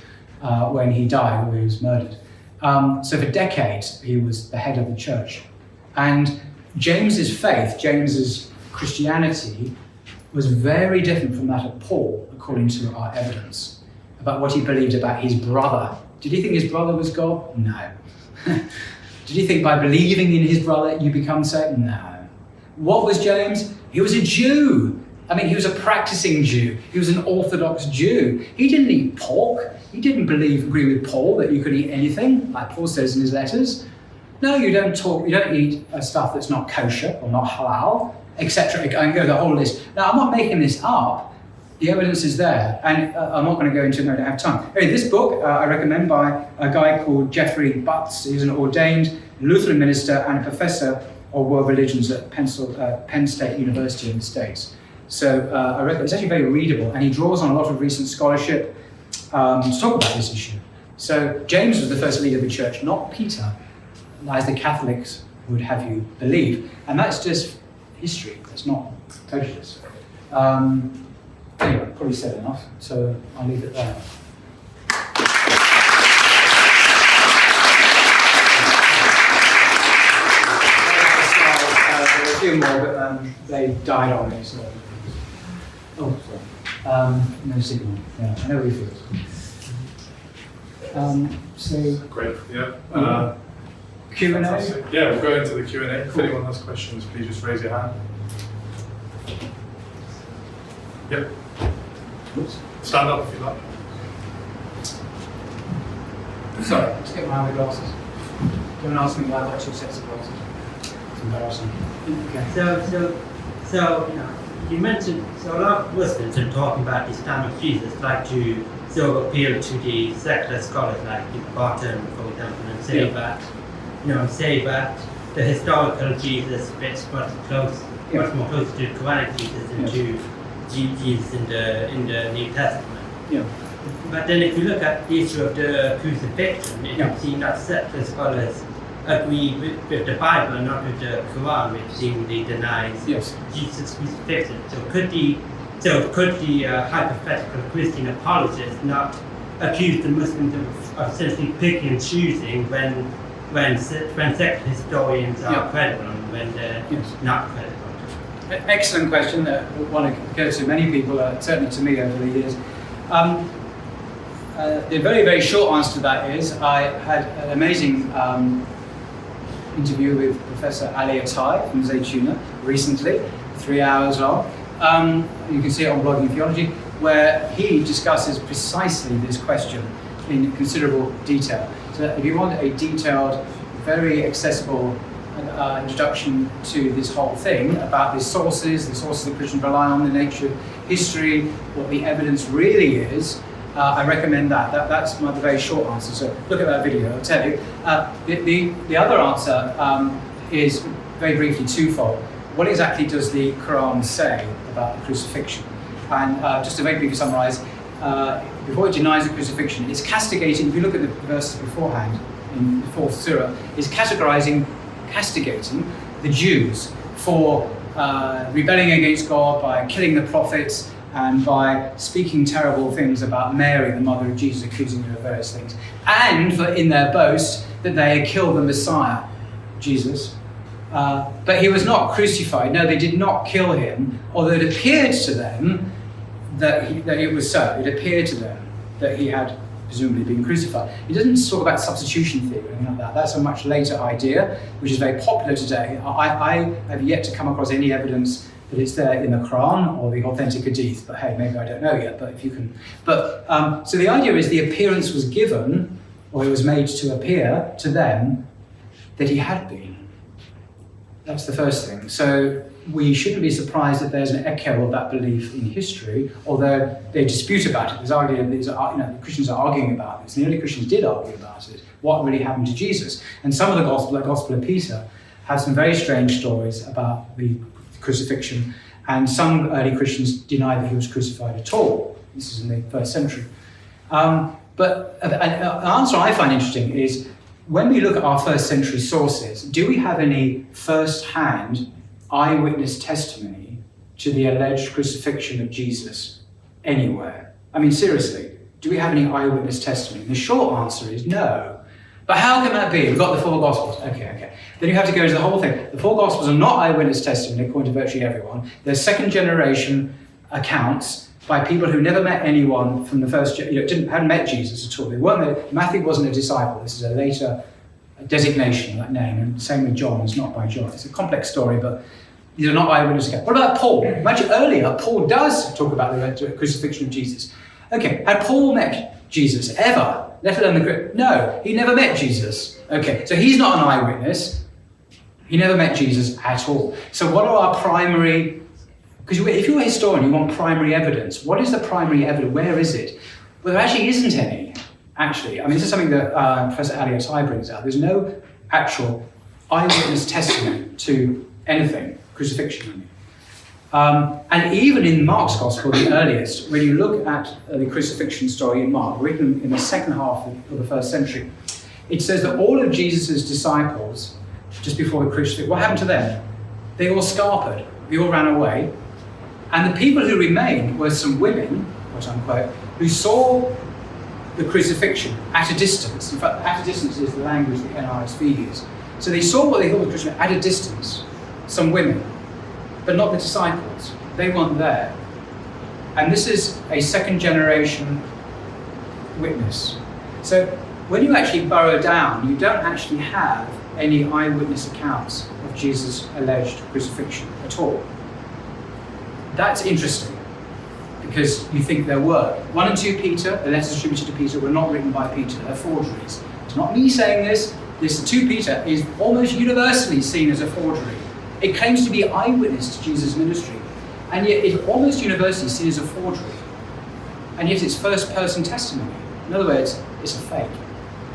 when he died, or he was murdered. So for decades, he was the head of the church. And James's faith, James's Christianity, was very different from that of Paul, according to our evidence, about what he believed about his brother. Did he think his brother was God? No. Did he think by believing in his brother you become saved? No. What was James? He was a Jew. I mean, he was a practicing Jew. He was an Orthodox Jew. He didn't eat pork. He didn't agree with Paul that you could eat anything, like Paul says in his letters. No, you don't eat stuff that's not kosher or not halal, etc. I can go the whole list. Now, I'm not making this up. The evidence is there, and I'm not going to go into it, I don't have time. Anyway, this book I recommend by a guy called Jeffrey Butts. He's an ordained Lutheran minister and a professor of world religions at Penn State University in the States. So I recommend, it's actually very readable, and he draws on a lot of recent scholarship to talk about this issue. So James was the first leader of the church, not Peter, as the Catholics would have you believe. And that's just history, that's not prejudice. Anyway, probably said enough, so I'll leave it there. There were a few more, but they died on me, so. Oh, sorry. No signal. Yeah, I know what he feels. So. Great, yeah. Q&A? Yeah, we'll go into the Q&A. If anyone has questions, please just raise your hand. Yep. Oops. Stand up if you like. Sorry, let's get my other glasses. Don't ask me why I've got two sets of glasses. It's embarrassing. Okay. So you mentioned, so a lot of Muslims in talking about this time of Jesus like to sort of appeal to the secular scholars like Barton, for example, and say that the historical Jesus fits much more close to Quranic Jesus than to Jesus in the New Testament. Yeah. But then if you look at the issue of the crucifixion, it would seem that secular scholars agree with the Bible and not with the Qur'an, which seemingly denies Jesus' crucifixion. So could the hypothetical Christian apologist not accuse the Muslims of essentially picking and choosing when secular historians are credible and when they're not credible? Excellent question. One that occurs to many people, certainly to me over the years. The very, very short answer to that is I had an amazing interview with Professor Ali Attai from Zaytuna recently, 3 hours long. You can see it on Blogging Theology, where he discusses precisely this question in considerable detail. So if you want a detailed, very accessible introduction to this whole thing about the sources that Christians rely on, the nature of history, what the evidence really is, I recommend that. That's my very short answer. So look at that video. I'll tell you. The other answer is very briefly twofold. What exactly does the Qur'an say about the crucifixion? And just to very briefly summarise, before it denies the crucifixion, it's castigating. If you look at the verses beforehand in the 4th surah, it's castigating the Jews for rebelling against God by killing the prophets and by speaking terrible things about Mary, the mother of Jesus, accusing her of various things, and for in their boast that they had killed the Messiah, Jesus. But he was not crucified. No, they did not kill him, although it appeared to them that it was so. It appeared to them that he had presumably been crucified. He doesn't talk about substitution theory or anything like that. That's a much later idea, which is very popular today. I have yet to come across any evidence that it's there in the Qur'an or the authentic hadith, but hey, maybe I don't know yet, but if you can. But, so the idea is the appearance was given, or it was made to appear to them that he had been. That's the first thing. So we shouldn't be surprised that there's an echo of that belief in history, although they dispute about it. The Christians are arguing about this, and the early Christians did argue about it, what really happened to Jesus. And some of the Gospel of Peter, have some very strange stories about the crucifixion, and some early Christians deny that he was crucified at all. This is in the 1st century. But an answer I find interesting is, when we look at our 1st century sources, do we have any first-hand eyewitness testimony to the alleged crucifixion of Jesus anywhere? I mean, seriously, do we have any eyewitness testimony? The short answer is no. But how can that be? We've got the 4 Gospels. Okay. Then you have to go into the whole thing. The 4 Gospels are not eyewitness testimony, according to virtually everyone. They're second-generation accounts by people who never met anyone from the first, hadn't met Jesus at all. They weren't there. Matthew wasn't a disciple. This is a later designation, that name. And same with John. It's not by John. It's a complex story, but these are not eyewitness accounts. What about Paul? Much earlier, Paul does talk about the crucifixion of Jesus. Okay, had Paul met Jesus ever? Let alone the... No, he never met Jesus. Okay, so he's not an eyewitness. He never met Jesus at all. So what are our primary... Because if you're a historian, you want primary evidence. What is the primary evidence? Where is it? Well, there actually isn't any, actually. I mean, this is something that Professor Ali Attai brings out. There's no actual eyewitness testimony to anything, crucifixion. And even in Mark's Gospel, the earliest, when you look at the crucifixion story in Mark, written in the second half of the 1st century, it says that all of Jesus' disciples, just before the crucifixion, what happened to them? They all scarpered. They all ran away. And the people who remained were some women, quote unquote, who saw the crucifixion at a distance. In fact, at a distance is the language the NRSV uses. So they saw what they thought was crucifixion at a distance, some women, but not the disciples. They weren't there. And this is a second-generation witness. So when you actually burrow down, you don't actually have any eyewitness accounts of Jesus' alleged crucifixion at all. That's interesting, because you think there were. 1 and 2 Peter, the letters attributed to Peter, were not written by Peter. They're forgeries. It's not me saying this. This 2 Peter is almost universally seen as a forgery. It claims to be eyewitness to Jesus' ministry, and yet it's almost universally seen as a forgery. And yet it's first-person testimony. In other words, it's a fake.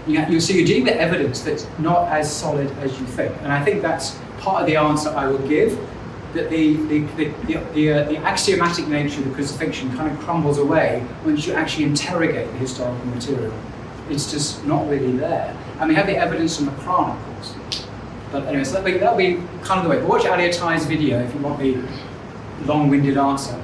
So you're dealing with evidence that's not as solid as you think. And I think that's part of the answer I will give. that the axiomatic nature of the crucifixion kind of crumbles away once you actually interrogate the historical material. It's just not really there. And we have the evidence from the Qur'an, of course. But anyway, so that'll be kind of the way. But watch Ali Attai's video if you want the long-winded answer.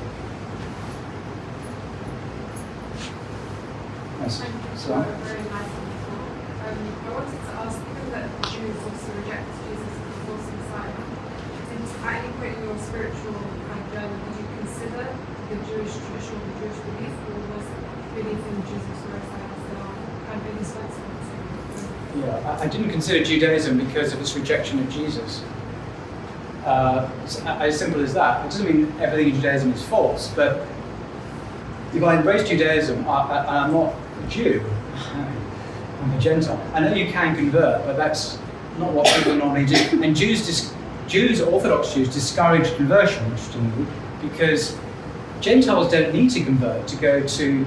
Yes. So, Very nice on the floor. I wanted to ask, given that Jews also reject Jesus as the false Messiah, at any point in your spiritual kind of journey, did you consider the Jewish tradition, the Jewish belief, or was belief in Jesus Christ kind of indispensable? yeah, I didn't consider Judaism because of its rejection of Jesus. As simple as that. It doesn't mean everything in Judaism is false, but if I embrace Judaism, I'm not a Jew. I'm a Gentile. I know you can convert, but that's not what people normally do. And Jews, Orthodox Jews, discourage conversion, interestingly, because Gentiles don't need to convert to go to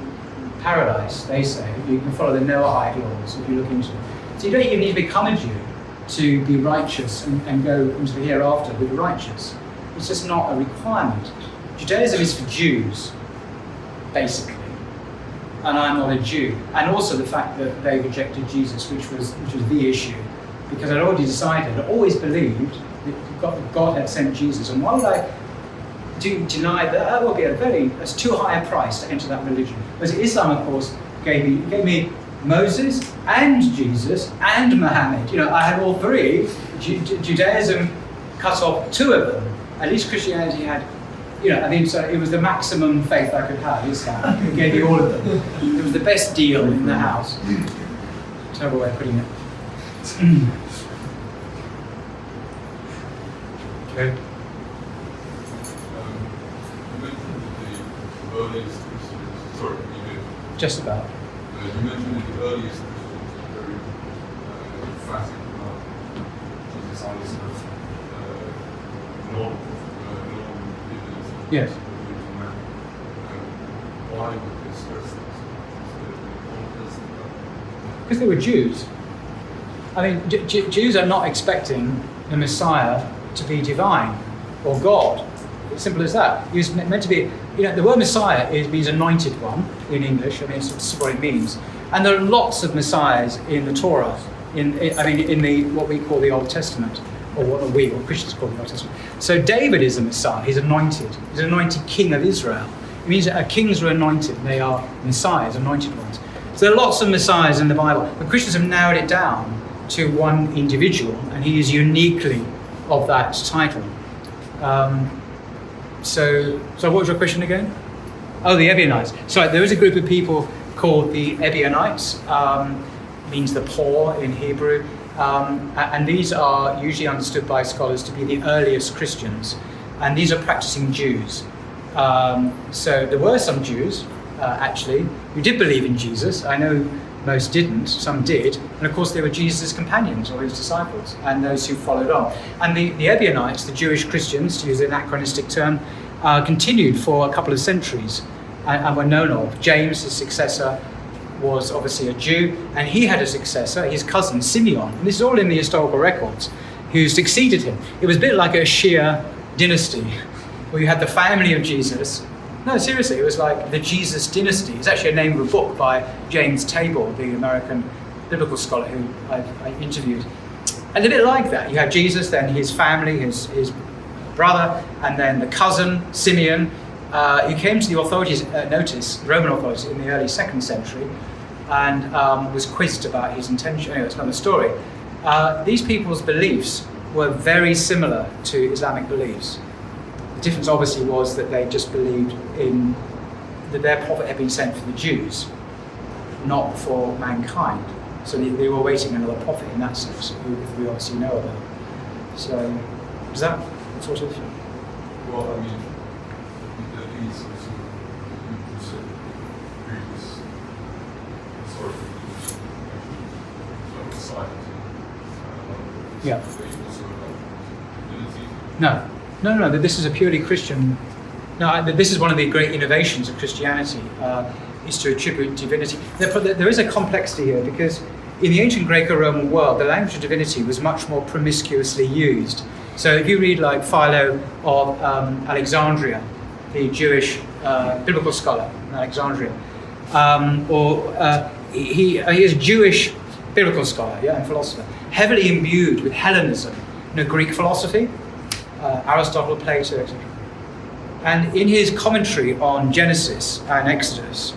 paradise, they say. You can follow the Noahide laws if you look into it. So you don't even need to become a Jew to be righteous and go into the hereafter with the righteous. It's just not a requirement. Judaism is for Jews, basically. And I'm not a Jew. And also the fact that they rejected Jesus, which was the issue. Because I'd already decided, I always believed that God had sent Jesus. And why would I deny that? That would be that's too high a price to enter that religion. Whereas Islam, of course, gave me Moses and Jesus and Muhammad. You know, I had all three. Judaism cut off two of them. At least Christianity had, so it was the maximum faith I could have, Islam. It gave me all of them. It was the best deal in the house. Terrible way of putting it. Okay. You mentioned the earliest Christians, sorry, you did. Just about. You mentioned that the earliest Christians were very emphatic about Jesus as sort of non-divinity. Yes. Why would they stress this? Because they were Jews. I mean, Jews are not expecting the Messiah to be divine or God. It's simple as that. He was meant to be, the word Messiah means anointed one in English. I mean, it's what it means. And there are lots of Messiahs in the Torah, in the what we call the Old Testament, or what Christians call the Old Testament. So David is a Messiah. He's anointed. He's an anointed king of Israel. It means that kings are anointed. They are Messiahs, anointed ones. So there are lots of Messiahs in the Bible, but Christians have narrowed it down to one individual, and he is uniquely of that title. So what was your question again? Oh, the Ebionites. So there is a group of people called the Ebionites, means the poor in Hebrew, and these are usually understood by scholars to be the earliest Christians, and these are practicing Jews. So there were some Jews, actually, who did believe in Jesus. I know most didn't, some did, and of course they were Jesus' companions or his disciples, and those who followed on. And the Ebionites, the Jewish Christians, to use an anachronistic term, continued for a couple of centuries and were known of. James, his successor, was obviously a Jew, and he had a successor, his cousin Simeon, and this is all in the historical records, who succeeded him. It was a bit like a Shia dynasty, where you had the family of Jesus. No, seriously, it was like the Jesus dynasty. It's actually a name of a book by James Tabor, the American biblical scholar who I interviewed. And a bit like that. You had Jesus, then his family, his brother, and then the cousin, Simeon. He came to the authorities, Roman authorities, in the early 2nd century, and was quizzed about his intention. Anyway, it's another story. These people's beliefs were very similar to Islamic beliefs. The difference obviously was that they just believed that their prophet had been sent for the Jews, not for mankind. So they were awaiting another prophet in that sense, who we obviously know about. So, is that sort of? Well, I mean, there is also previous sort of society. Yeah. They also have divinity. No. This is a purely Christian. No, this is one of the great innovations of Christianity, is to attribute divinity. There is a complexity here because in the ancient Greco-Roman world, the language of divinity was much more promiscuously used. So if you read like Philo of Alexandria, the Jewish biblical scholar in Alexandria, he is a Jewish biblical scholar, and philosopher, heavily imbued with Hellenism, Greek philosophy, Aristotle, Plato, etc. And in his commentary on Genesis and Exodus,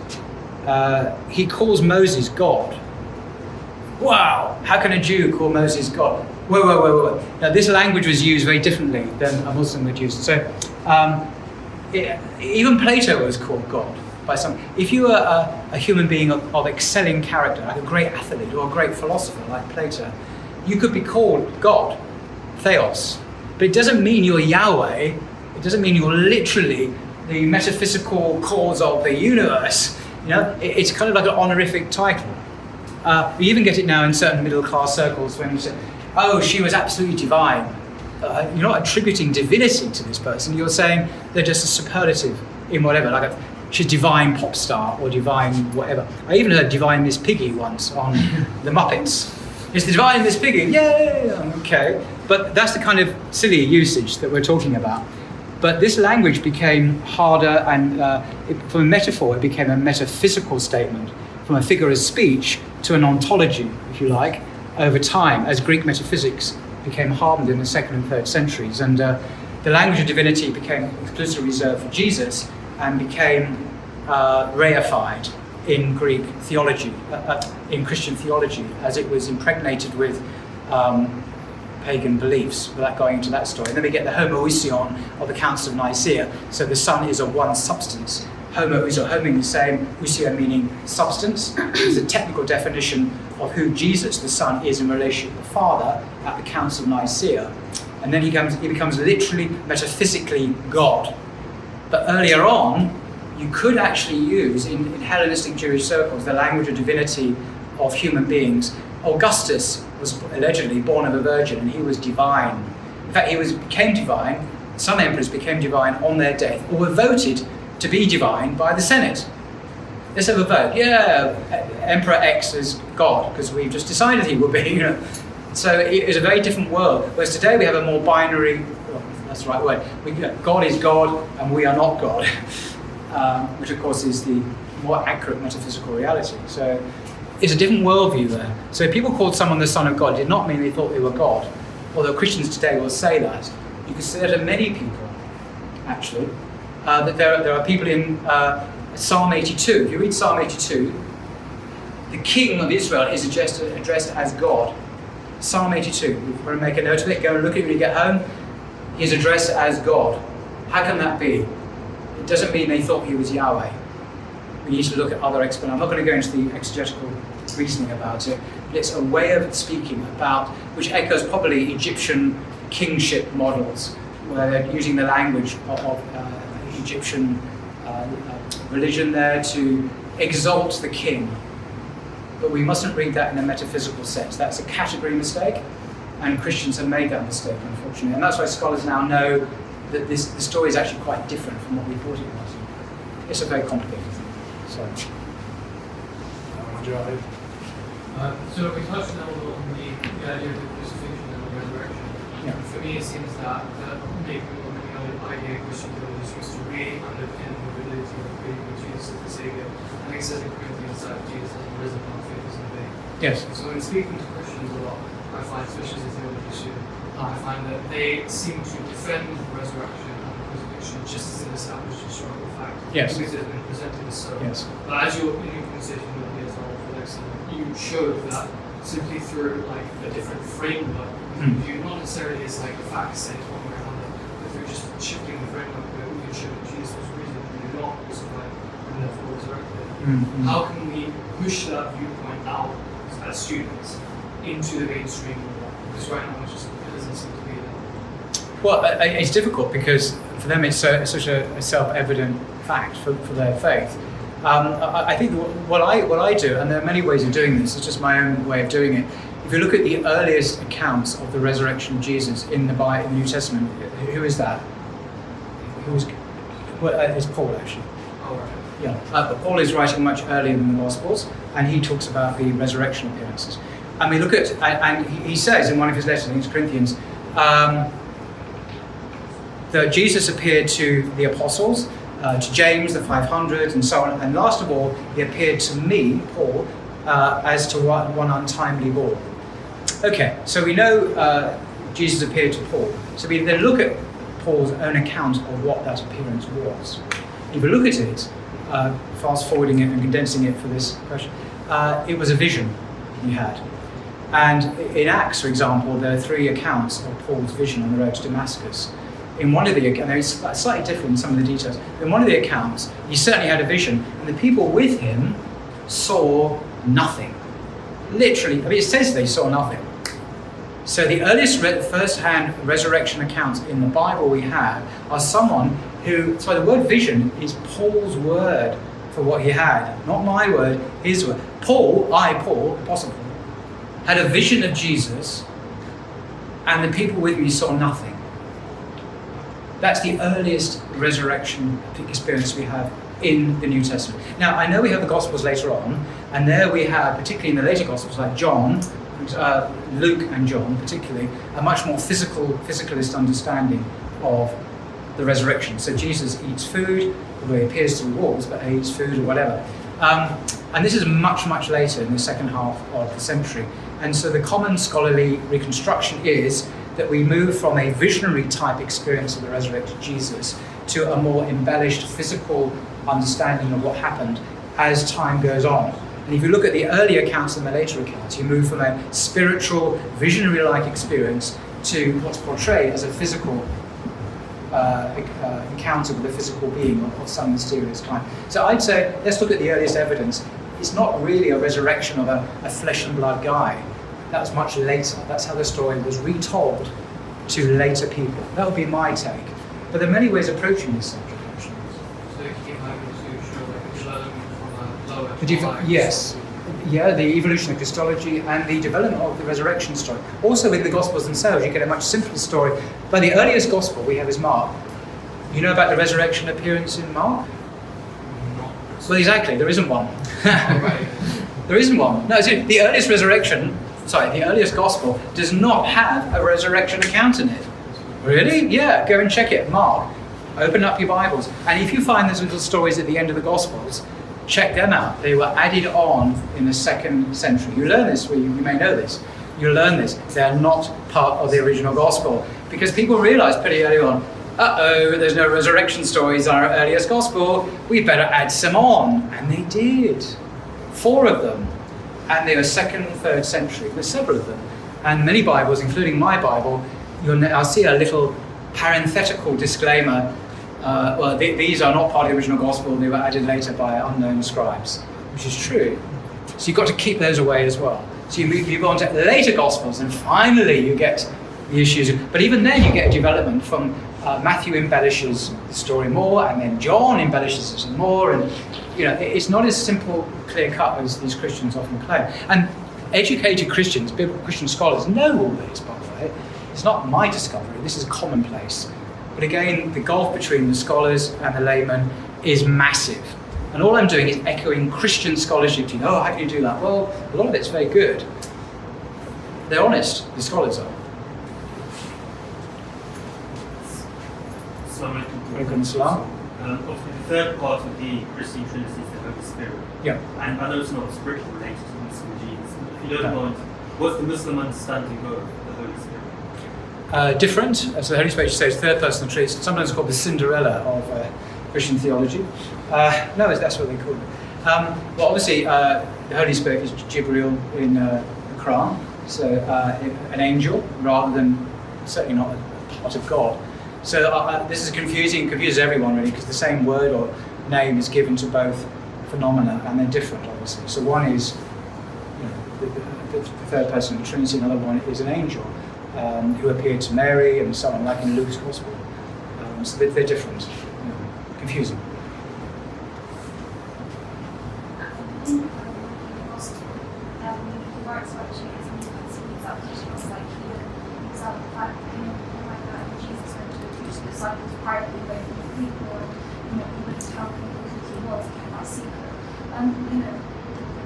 he calls Moses God. Wow, how can a Jew call Moses God? Whoa. Now this language was used very differently than a Muslim would use. So even Plato was called God by some. If you are a human being of excelling character, like a great athlete or a great philosopher like Plato, you could be called God, Theos. But it doesn't mean you're Yahweh. It doesn't mean you're literally the metaphysical cause of the universe. It's kind of like an honorific title. We even get it now in certain middle-class circles when you say, "Oh, she was absolutely divine." You're not attributing divinity to this person. You're saying they're just a superlative in whatever, like she's divine pop star or divine whatever. I even heard divine Miss Piggy once on the Muppets. It's the divine Miss Piggy, yay! Okay, but that's the kind of silly usage that we're talking about. But this language became harder, and from a metaphor, it became a metaphysical statement, from a figure of speech to an ontology, if you like, over time, as Greek metaphysics became hardened in the 2nd and 3rd centuries. And the language of divinity became exclusively reserved for Jesus and became reified in Greek theology, in Christian theology, as it was impregnated with pagan beliefs, without going into that story. And then we get the homoousion of the Council of Nicaea, so the Son is of one substance. Homoousion, homo meaning the same, ousia meaning substance. It's a technical definition of who Jesus, the Son, is in relation to the Father at the Council of Nicaea. And then he becomes literally, metaphysically God. But earlier on, you could actually use, in Hellenistic Jewish circles, the language of divinity of human beings. Augustus was allegedly born of a virgin, and he was divine. In fact, became divine. Some emperors became divine on their death, or were voted to be divine by the Senate. Let's have a vote. Yeah, Emperor X is God, because we've just decided he will be. So it was a very different world. Whereas today we have a more binary, that's the right word, God is God and we are not God, which of course is the more accurate metaphysical reality. So it's a different worldview there. So if people called someone the Son of God, it did not mean they thought they were God, although Christians today will say that. You can say that to many people, actually. That there are people in Psalm 82. If you read Psalm 82, the King of Israel is addressed as God. Psalm 82. If you want to make a note of it, go and look at it when you get home. He's addressed as God. How can that be? It doesn't mean they thought he was Yahweh. We need to look at other explanations. I'm not going to go into the exegetical reasoning about it, but it's a way of speaking about, which echoes probably Egyptian kingship models, where they're using the language of Egyptian religion there to exalt the king. But we mustn't read that in a metaphysical sense. That's a category mistake, and Christians have made that mistake, unfortunately. And that's why scholars now know that the story is actually quite different from what we thought it was. It's a very complicated thing. So we touched now on the idea of the crucifixion and the resurrection. Yeah. For me, it seems that maybe the idea of Christian theology seems to really underpin the validity of believing in Jesus as the Saviour. I think it says in Corinthians that Jesus has risen from the faith in vain. yes. So in speaking to Christians a lot, I find, especially as a theology student, I find that they seem to defend the resurrection and the crucifixion just as an established historical fact. Yes. Because it has been presented as so. Yes. But as in your conversation with me as well, Felix, you showed that simply through like a different framework, viewed not necessarily as like a fact set one way or another, but through just shifting the framework where we can show that Jesus was risen and not crucified and therefore resurrected. How can we push that viewpoint out as students into the mainstream more? Because right now it doesn't seem to be there. Well, it's difficult because for them it's such a self-evident fact for their faith. I think what I do, and there are many ways of doing this, it's just my own way of doing it. If you look at the earliest accounts of the resurrection of Jesus in the New Testament, who is that? It's Paul, actually. Oh, right. Yeah, but Paul is writing much earlier than the Gospels, and he talks about the resurrection appearances. And we look at, and he says in one of his letters, I think it's Corinthians, that Jesus appeared to the apostles, to James, the 500, and so on. And last of all, he appeared to me, Paul, as to one untimely born. Okay, so we know Jesus appeared to Paul. So we then look at Paul's own account of what that appearance was. If we look at it, fast forwarding it and condensing it for this question, it was a vision he had. And in Acts, for example, there are 3 accounts of Paul's vision on the road to Damascus. In one of the accounts, it's slightly different in some of the details. In one of the accounts, he certainly had a vision, and the people with him saw nothing. Literally, I mean, it says they saw nothing. So the earliest first-hand resurrection accounts in the Bible we have are someone who, so the word vision is Paul's word for what he had. Not my word, his word. Paul, Apostle Paul, had a vision of Jesus, and the people with me saw nothing. That's the earliest resurrection experience we have in the New Testament. Now, I know we have the Gospels later on, and there we have, particularly in the later Gospels, like John, Luke and John particularly, a much more physicalist understanding of the resurrection. So Jesus eats food, although he appears through walls, but he eats food or whatever. And this is much, much later in the second half of the century. And so the common scholarly reconstruction is that we move from a visionary type experience of the resurrected Jesus to a more embellished physical understanding of what happened as time goes on. And if you look at the early accounts and the later accounts, you move from a spiritual, visionary-like experience to what's portrayed as a physical encounter with a physical being of some mysterious kind. So I'd say, let's look at the earliest evidence. It's not really a resurrection of a flesh and blood guy. That was much later. That's how the story was retold to later people. That would be my take. But there are many ways of approaching this subject, actually. So he came over to show like a development from a lower yes. Yeah, the evolution of Christology and the development of the resurrection story. Also in the Gospels themselves, you get a much simpler story. But the earliest Gospel we have is Mark. You know about the resurrection appearance in Mark? Well, exactly, there isn't one. There isn't one. No, the earliest the earliest Gospel does not have a resurrection account in it. Really? Yeah, go and check it. Mark. Open up your Bibles. And if you find those little stories at the end of the Gospels, check them out. They were added on in the 2nd century. You learn this, you may know this. You learn this. They're not part of the original Gospel. Because people realized pretty early on, there's no resurrection stories in our earliest Gospel. We better add some on. And they did. 4 of them. And they were 2nd and 3rd century. There's several of them. And many Bibles, including my Bible, I'll see a little parenthetical disclaimer. These are not part of the original Gospel. They were added later by unknown scribes, which is true. So you've got to keep those away as well. So you go on to the later Gospels, and finally you get the issues. But even then you get a development from Matthew embellishes the story more, and then John embellishes it some more. And it's not as simple, clear cut as these Christians often claim. And educated Christians, biblical Christian scholars, know all this, by the way. It's not my discovery. This is commonplace. But again, the gulf between the scholars and the laymen is massive. And all I'm doing is echoing Christian scholarship to how can you do that? Well, a lot of it's very good. They're honest, the scholars are. Salam. Obviously, the third part of the Christian Trinity is the Holy Spirit. Yeah. And I know it's not strictly related to Muslim Jesus, but if you don't mind, what's the Muslim understanding of the Holy Spirit? Different. So the Holy Spirit, you say, is third person of the Trinity. Sometimes called the Cinderella of Christian theology. No, that's what they call it. Well, obviously, the Holy Spirit is Jibreel in the Qur'an, so an angel rather than, certainly not a part of God. So this is confuses everyone really, because the same word or name is given to both phenomena, and they're different, obviously. So one is the third person of the Trinity, another one is an angel who appeared to Mary and so on, like in Luke's Gospel. So they're different, confusing.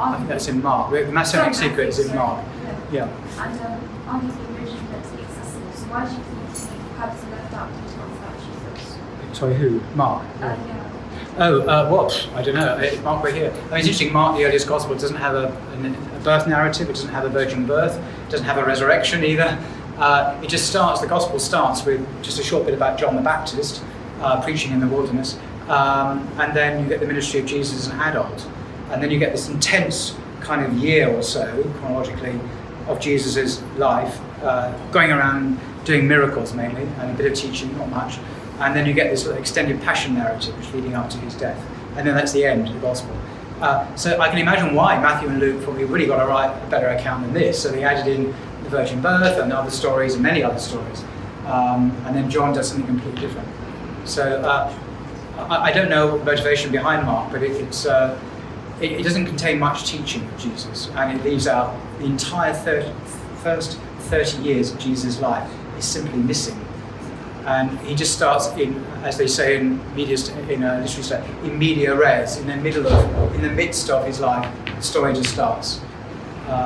I think that's in Mark. The Messianic secret is in Mark. Yeah. And arguably originally meant to be accessible. So why do you think he purposely left out details about Jesus? Sorry, who? Mark? Yeah. What? I don't know. Mark, we're here. I mean, it's interesting, Mark, the earliest gospel, doesn't have a birth narrative, it doesn't have a virgin birth, it doesn't have a resurrection either. It just starts, the gospel starts with just a short bit about John the Baptist preaching in the wilderness, and then you get the ministry of Jesus as an adult, and then you get this intense kind of year or so, chronologically, of Jesus' life, going around doing miracles mainly, and a bit of teaching, not much. And then you get this sort of extended passion narrative, which is leading up to his death. And then that's the end of the gospel. So I can imagine why Matthew and Luke probably really got to write a better account than this. So they added in the virgin birth and other stories and many other stories. And then John does something completely different. So I don't know the motivation behind Mark, but it doesn't contain much teaching of Jesus. And it leaves out the entire first 30 years of Jesus' life is simply missing. And he just starts in, as they say in literary study, in media res, in the midst of his life. The story just starts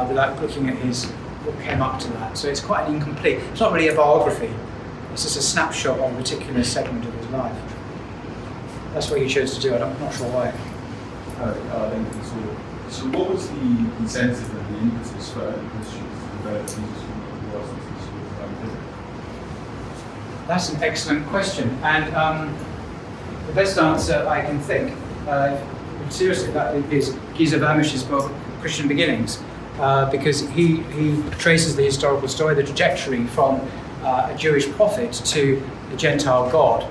without looking at what came up to that. So it's quite incomplete. It's not really a biography. It's just a snapshot of a particular segment of his life. That's what he chose to do. I'm not sure why. So what was the incentive and the impetus for early Christians to develop Jesus from the wasn't That's an excellent question, and the best answer I can think, seriously, that is Giza Vermish's book, Christian Beginnings, because he traces the historical story, the trajectory from a Jewish prophet to a Gentile God,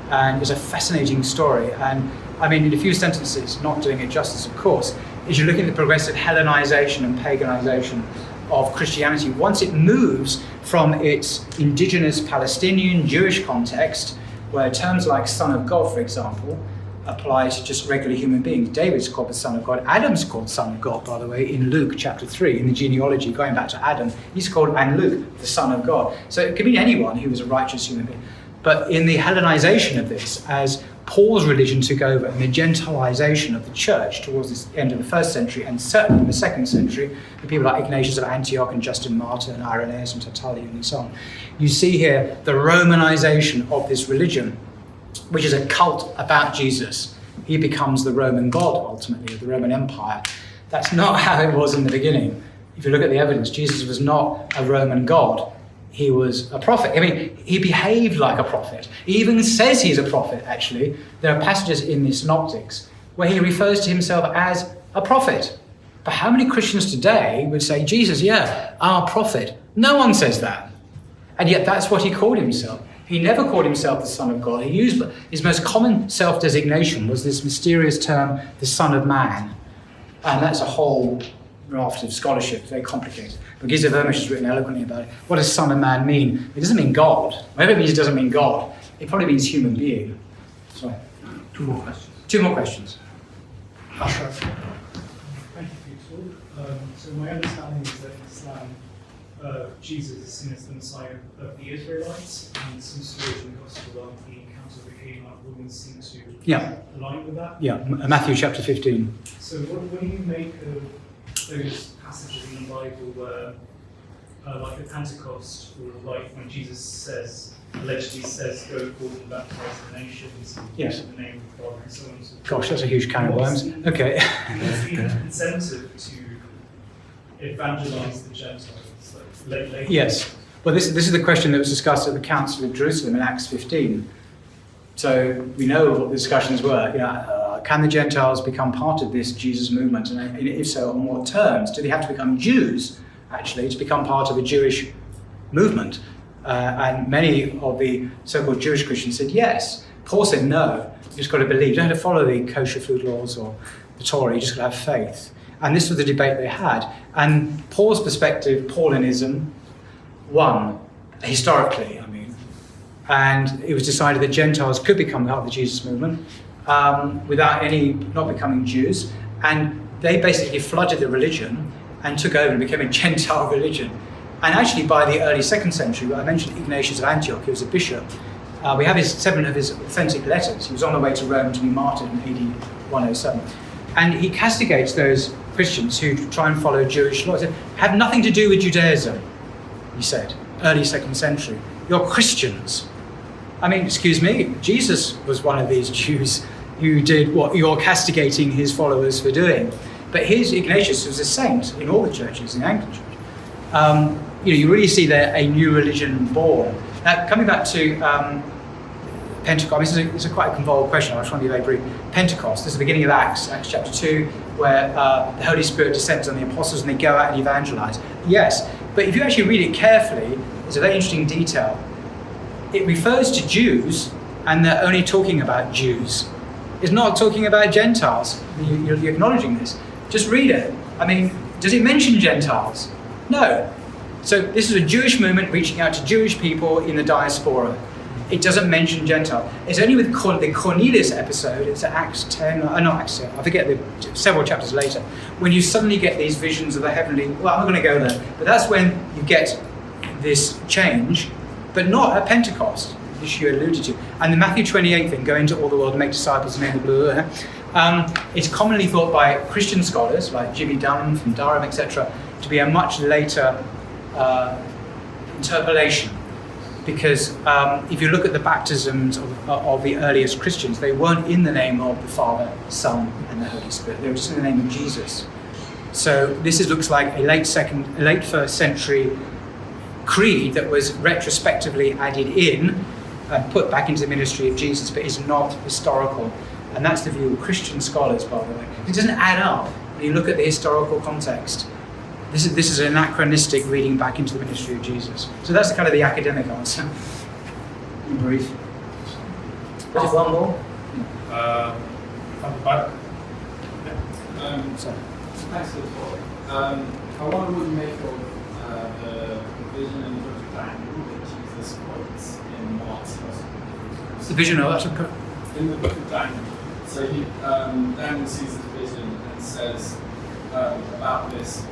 and it's a fascinating story. And I mean, in a few sentences, not doing it justice, of course, is you look at the progressive Hellenization and paganization of Christianity once it moves from its indigenous Palestinian Jewish context, where terms like Son of God, for example, apply to just regular human beings. David's called the Son of God. Adam's called Son of God, by the way, in Luke chapter 3, in the genealogy, going back to Adam. He's called, and Luke, the Son of God. So it could be anyone who was a righteous human being. But in the Hellenization of this, as Paul's religion took over and the Gentilization of the church towards the end of the first century, and certainly in the second century, the people like Ignatius of Antioch and Justin Martyr and Irenaeus and Tertullian and so on, you see here the Romanization of this religion, which is a cult about Jesus. He becomes the Roman God, ultimately, of the Roman Empire. That's not how it was in the beginning. If you look at the evidence, Jesus was not a Roman God. He was a prophet. I mean, he behaved like a prophet. He even says he's a prophet, actually. There are passages in the Synoptics where he refers to himself as a prophet. But how many Christians today would say, Jesus, yeah, our prophet? No one says that. And yet that's what he called himself. He never called himself the Son of God. He used his most common self-designation was this mysterious term, the Son of Man. And that's a whole raft of scholarship, very complicated. But Giza Vermish has written eloquently about it. What does Son of Man mean? It doesn't mean God. Whatever it means, it doesn't mean God. It probably means human being. Sorry. Two more questions. Two more questions. Thank you, Peter. So my understanding is that in Islam, Jesus is seen as the Messiah of the Israelites, and some stories in the Gospel of the encounter of the Canaanite woman seem to align with that. Yeah, Matthew chapter 15. So what do you make of those passages in the Bible where, like at Pentecost, or like when Jesus allegedly says, go forth and baptize the nations in the name of the Father and so on and so forth. Gosh, that's a huge can of worms. Okay. What's the incentive to evangelize the Gentiles? Like, Yes. Well, this is the question that was discussed at the Council of Jerusalem in Acts 15. So we know what the discussions were. Can the Gentiles become part of this Jesus movement? And if so, on what terms? Do they have to become Jews, actually, to become part of a Jewish movement? And many of the so-called Jewish Christians said yes. Paul said no. You just got to believe. You don't have to follow the kosher food laws or the Torah. You just got to have faith. And this was the debate they had. And Paul's perspective, Paulinism, won historically, and it was decided that Gentiles could become part of the Jesus movement without not becoming Jews. And they basically flooded the religion and took over and became a Gentile religion. And actually by the early 2nd century, I mentioned Ignatius of Antioch, he was a bishop. We have 7 of his authentic letters. He was on the way to Rome to be martyred in AD 107. And he castigates those Christians who try and follow Jewish laws. Have nothing to do with Judaism, he said, early 2nd century. You're Christians. I mean, excuse me, Jesus was one of these Jews who did what you're castigating his followers for doing. But Ignatius was a saint in all the churches, in the Anglican Church. You really see there a new religion born. Now, coming back to Pentecost, it's a quite involved question. I'll try and be very brief. Pentecost, this is the beginning of Acts chapter 2, where the Holy Spirit descends on the apostles and they go out and evangelize. Yes, but if you actually read it carefully, there's a very interesting detail. It refers to Jews, and they're only talking about Jews. It's not talking about Gentiles. You're acknowledging this. Just read it. I mean, does it mention Gentiles? No. So this is a Jewish movement reaching out to Jewish people in the diaspora. It doesn't mention Gentile. It's only with the Cornelius episode, it's Acts 10, not Acts 10, I forget, several chapters later, when you suddenly get these visions of the heavenly, well, I'm not going to go there, but that's when you get this change, but not at Pentecost, which you alluded to. And the Matthew 28 thing, go into all the world and make disciples and blah, blah, blah, it's commonly thought by Christian scholars, like Jimmy Dunn from Durham, etc., to be a much later interpolation. Because if you look at the baptisms of the earliest Christians, they weren't in the name of the Father, Son, and the Holy Spirit. They were just in the name of Jesus. So this looks like a late first century creed that was retrospectively added in and put back into the ministry of Jesus, but is not historical. And that's the view of Christian scholars, by the way. It doesn't add up when you look at the historical context. This is an anachronistic reading back into the ministry of Jesus. So that's kind of the academic answer. In brief. Just one more? From the back. Sorry. Thanks for the talk. I wonder what you make of the vision in the book of Daniel that Jesus quotes in Mark's Gospel. The vision of that? In the book of Daniel. So Daniel sees this vision and says about this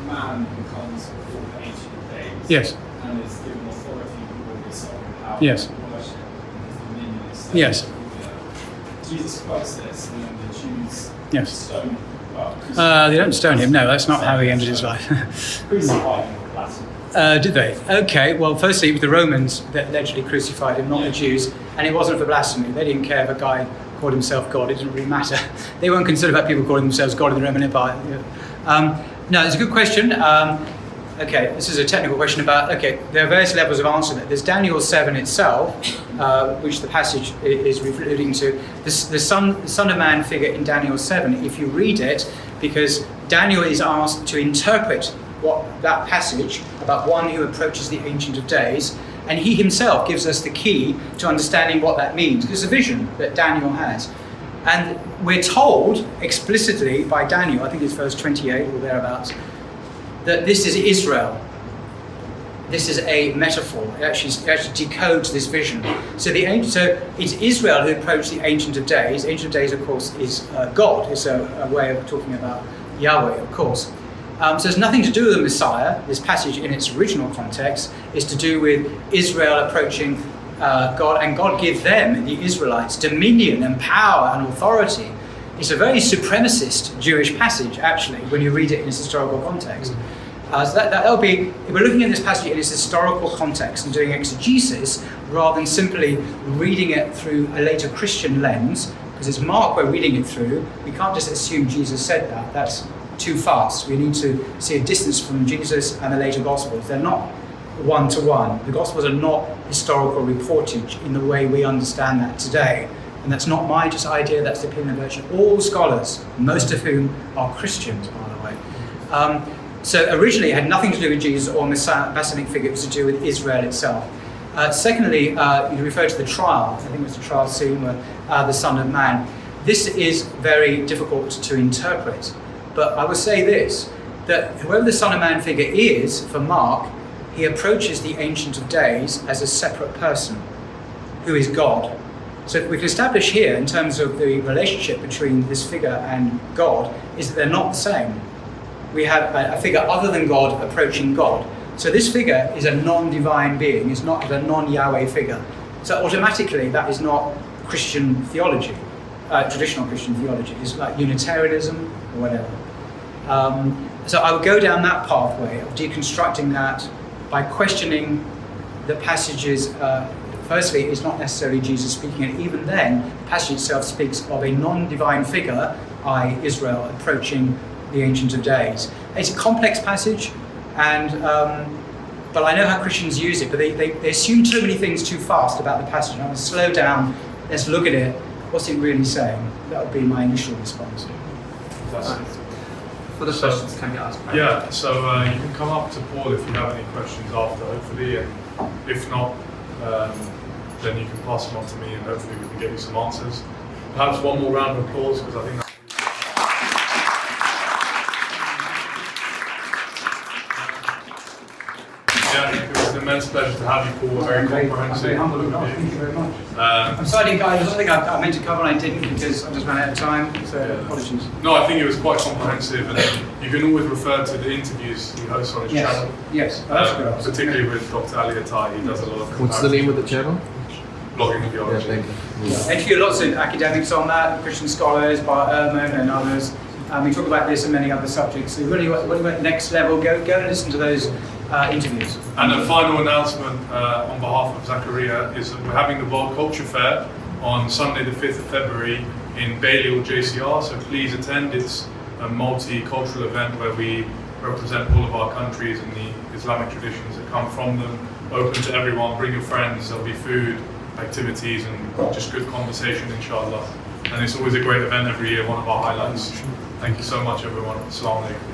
man who comes before the Ancient of Days, yes, and is given authority over this sovereign power, yes, worship, and his dominion. Yes. Jesus quotes this, and then the Jews yes. stone him. Well, they don't stone him. No, that's not how he ended his life. Crucified him for blasphemy. Did they? Okay. Well, firstly, it was the Romans that allegedly crucified him, not the Jews, and it wasn't for blasphemy. They didn't care if a guy called himself God. It didn't really matter. They weren't concerned about people calling themselves God in the Roman Empire. No, it's a good question. Okay, this is a technical question about, there are various levels of answer there. There's Daniel 7 itself, which the passage is alluding to. The Son of Man figure in Daniel 7, if you read it, because Daniel is asked to interpret what that passage about one who approaches the Ancient of Days, and he himself gives us the key to understanding what that means. It's a vision that Daniel has. And we're told explicitly by Daniel, I think it's verse 28 or thereabouts, that this is Israel. This is a metaphor. It actually decodes this vision. So it's Israel who approached the Ancient of Days. Ancient of Days, of course, is God. It's a way of talking about Yahweh, of course. So it's nothing to do with the Messiah. This passage in its original context is to do with Israel approaching God, and God gives them, the Israelites, dominion and power and authority. It's a very supremacist Jewish passage, actually, when you read it in its historical context. So that'll be, if we're looking at this passage in its historical context and doing exegesis, rather than simply reading it through a later Christian lens, because it's Mark we're reading it through, we can't just assume Jesus said that. That's too fast. We need to see a distance from Jesus and the later Gospels. They're not one-to-one. The Gospels are not historical reportage in the way we understand that today. And that's not my just idea, that's the opinion of virtually all scholars, most of whom are Christians, by the way. So originally it had nothing to do with Jesus or Messianic figure, it was to do with Israel itself. Secondly, you refer to the trial, I think it was the trial scene where the Son of Man. This is very difficult to interpret, but I would say this, that whoever the Son of Man figure is, for Mark, he approaches the Ancient of Days as a separate person who is God. So we can establish here, in terms of the relationship between this figure and God, is that they're not the same. We have a figure other than God approaching God. So this figure is a non-divine being, it's not a non-Yahweh figure. So automatically that is not Christian theology, traditional Christian theology. It's like Unitarianism or whatever. So I would go down that pathway of deconstructing that by questioning the passage's Firstly, it's not necessarily Jesus speaking, and even then, the passage itself speaks of a non-divine figure, i.e. Israel, approaching the Ancient of Days. It's a complex passage, and but I know how Christians use it, but they assume too many things too fast about the passage. I'm going to slow down, let's look at it. What's it really saying? That would be my initial response. For the questions, can be asked. Yeah, so you can come up to Paul if you have any questions after, hopefully, and if not, then you can pass them on to me and hopefully we can get you some answers. Perhaps one more round of applause, because I think that's yeah, it was an immense pleasure to have you, Paul. Very comprehensive. I'm very humbled. Thank you very much. I'm sorry, guys. There's something I meant to cover and I didn't because I just ran out of time. So apologies. No, I think it was quite comprehensive, and you can always refer to the interviews he hosts on his channel. Yes, that's good. Particularly with Dr. Ali Attai, he does a lot of. What's the name of the channel? Blogging Theology. Yeah, thank you. Yeah. Interview lots of academics on that, Christian scholars, Bart Ehrman and others. We talk about this and many other subjects. So you really want the next level, go and listen to those interviews. And a final announcement on behalf of Zachariah is that we're having the World Culture Fair on Sunday the 5th of February in Balliol JCR, so please attend. It's a multicultural event where we represent all of our countries and the Islamic traditions that come from them. Open to everyone, bring your friends, there'll be food, activities and just good conversation, inshallah. And it's always a great event every year, one of our highlights. Thank you so much everyone. Assalamu alaikum.